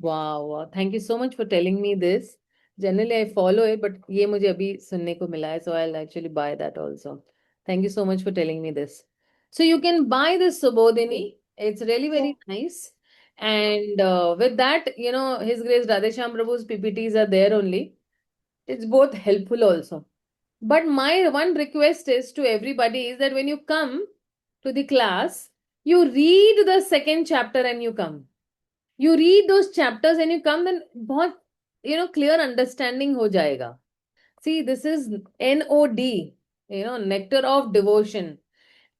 Wow, wow. Thank you so much for telling me this. Generally, I follow it, but ये मुझे अभी सुनने को मिला है, so I'll actually buy that also. Thank you so much for telling me this. So you can buy this Subodhini. It's really very nice. And with that, His Grace Radheshyam Prabhu's PPTs are there only. It's both helpful also. But my one request is to everybody is that when you come to the class, you read the second chapter and you come. You read those chapters and you come, then बहुत clear understanding हो जाएगा. See, this is NOD, nectar of devotion,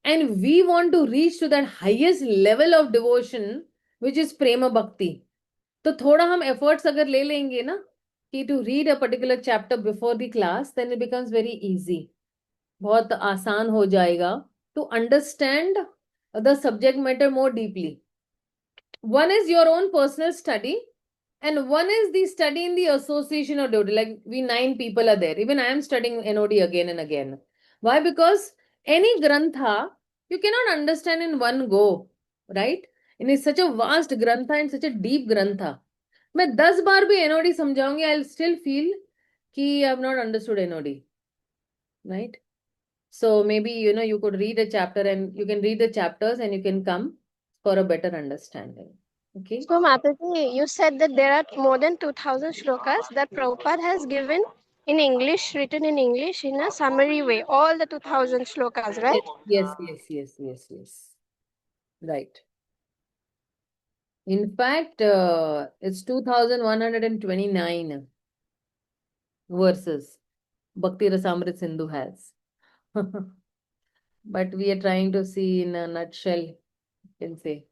and we want to reach to that highest level of devotion, which is prema bhakti. तो थोड़ा हम efforts अगर ले लेंगे ना कि to read a particular chapter before the class, then it becomes very easy. बहुत आसान हो जाएगा to understand the subject matter more deeply. One is your own personal study, and one is the study in the association of devotee. Like we 9 people are there. Even I am studying NOD again and again. Why? Because any grantha you cannot understand in one go, right? And it's such a vast grantha and such a deep grantha. मैं 10 बार भी NOD समझाऊंगी, I'll still feel कि I have not understood NOD, right? So maybe you could read a chapter and you can read the chapters and you can come for a better understanding. Okay. So, Mataji, you said that there are more than 2000 shlokas that Prabhupada has given in English, written in English in a summary way. All the 2000 shlokas, right? Yes, yes, yes, yes, yes, yes. Right. In fact, it's 2129. verses Bhakti-rasāmṛta-sindhu has. But we are trying to see in a nutshell, you can say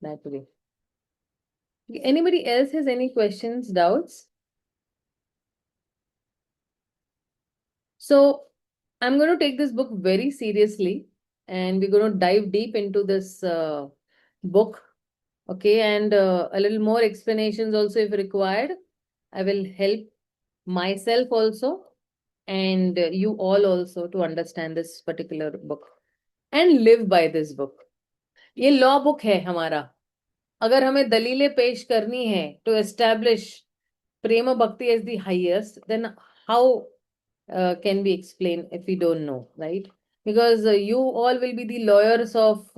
that way. Anybody else has any questions, doubts? So I'm going to take this book very seriously, and we're going to dive deep into this book. Okay, and a little more explanations also if required. I will help myself also and you all also to understand this particular book and live by this book. ये law book है हमारा. अगर हमें दलीलें पेश करनी है to establish prema bhakti as the highest, then how can we explain if we don't know, right? Because you all will be the lawyers of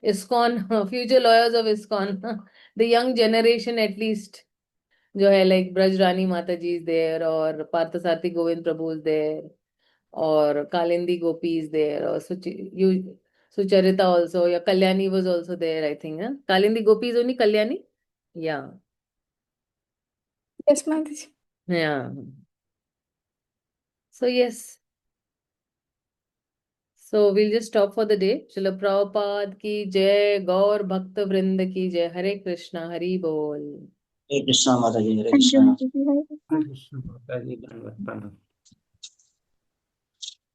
ISKCON, future lawyers of ISKCON, the young generation at least, जो है like Brajrani Mataji is there, or Parthasarathi Govind Prabhu is there, or Kalindi Gopi is there, or Sucharita also, yeah, Kalyani was also there, I think. Huh? Kalindi Gopi is only Kalyani? Yeah. Yes, Mataji. Yeah. So, yes. So, we'll just stop for the day. Srila Prabhupada ki jai, Gaur Bhakta Vrinda ki jai, Hare Krishna, Hari Bol. Hare Krishna, Mataji, Hare Thank you, Krishna. Mataji. Krishna Prabhupada ji, Dandavat Pranam.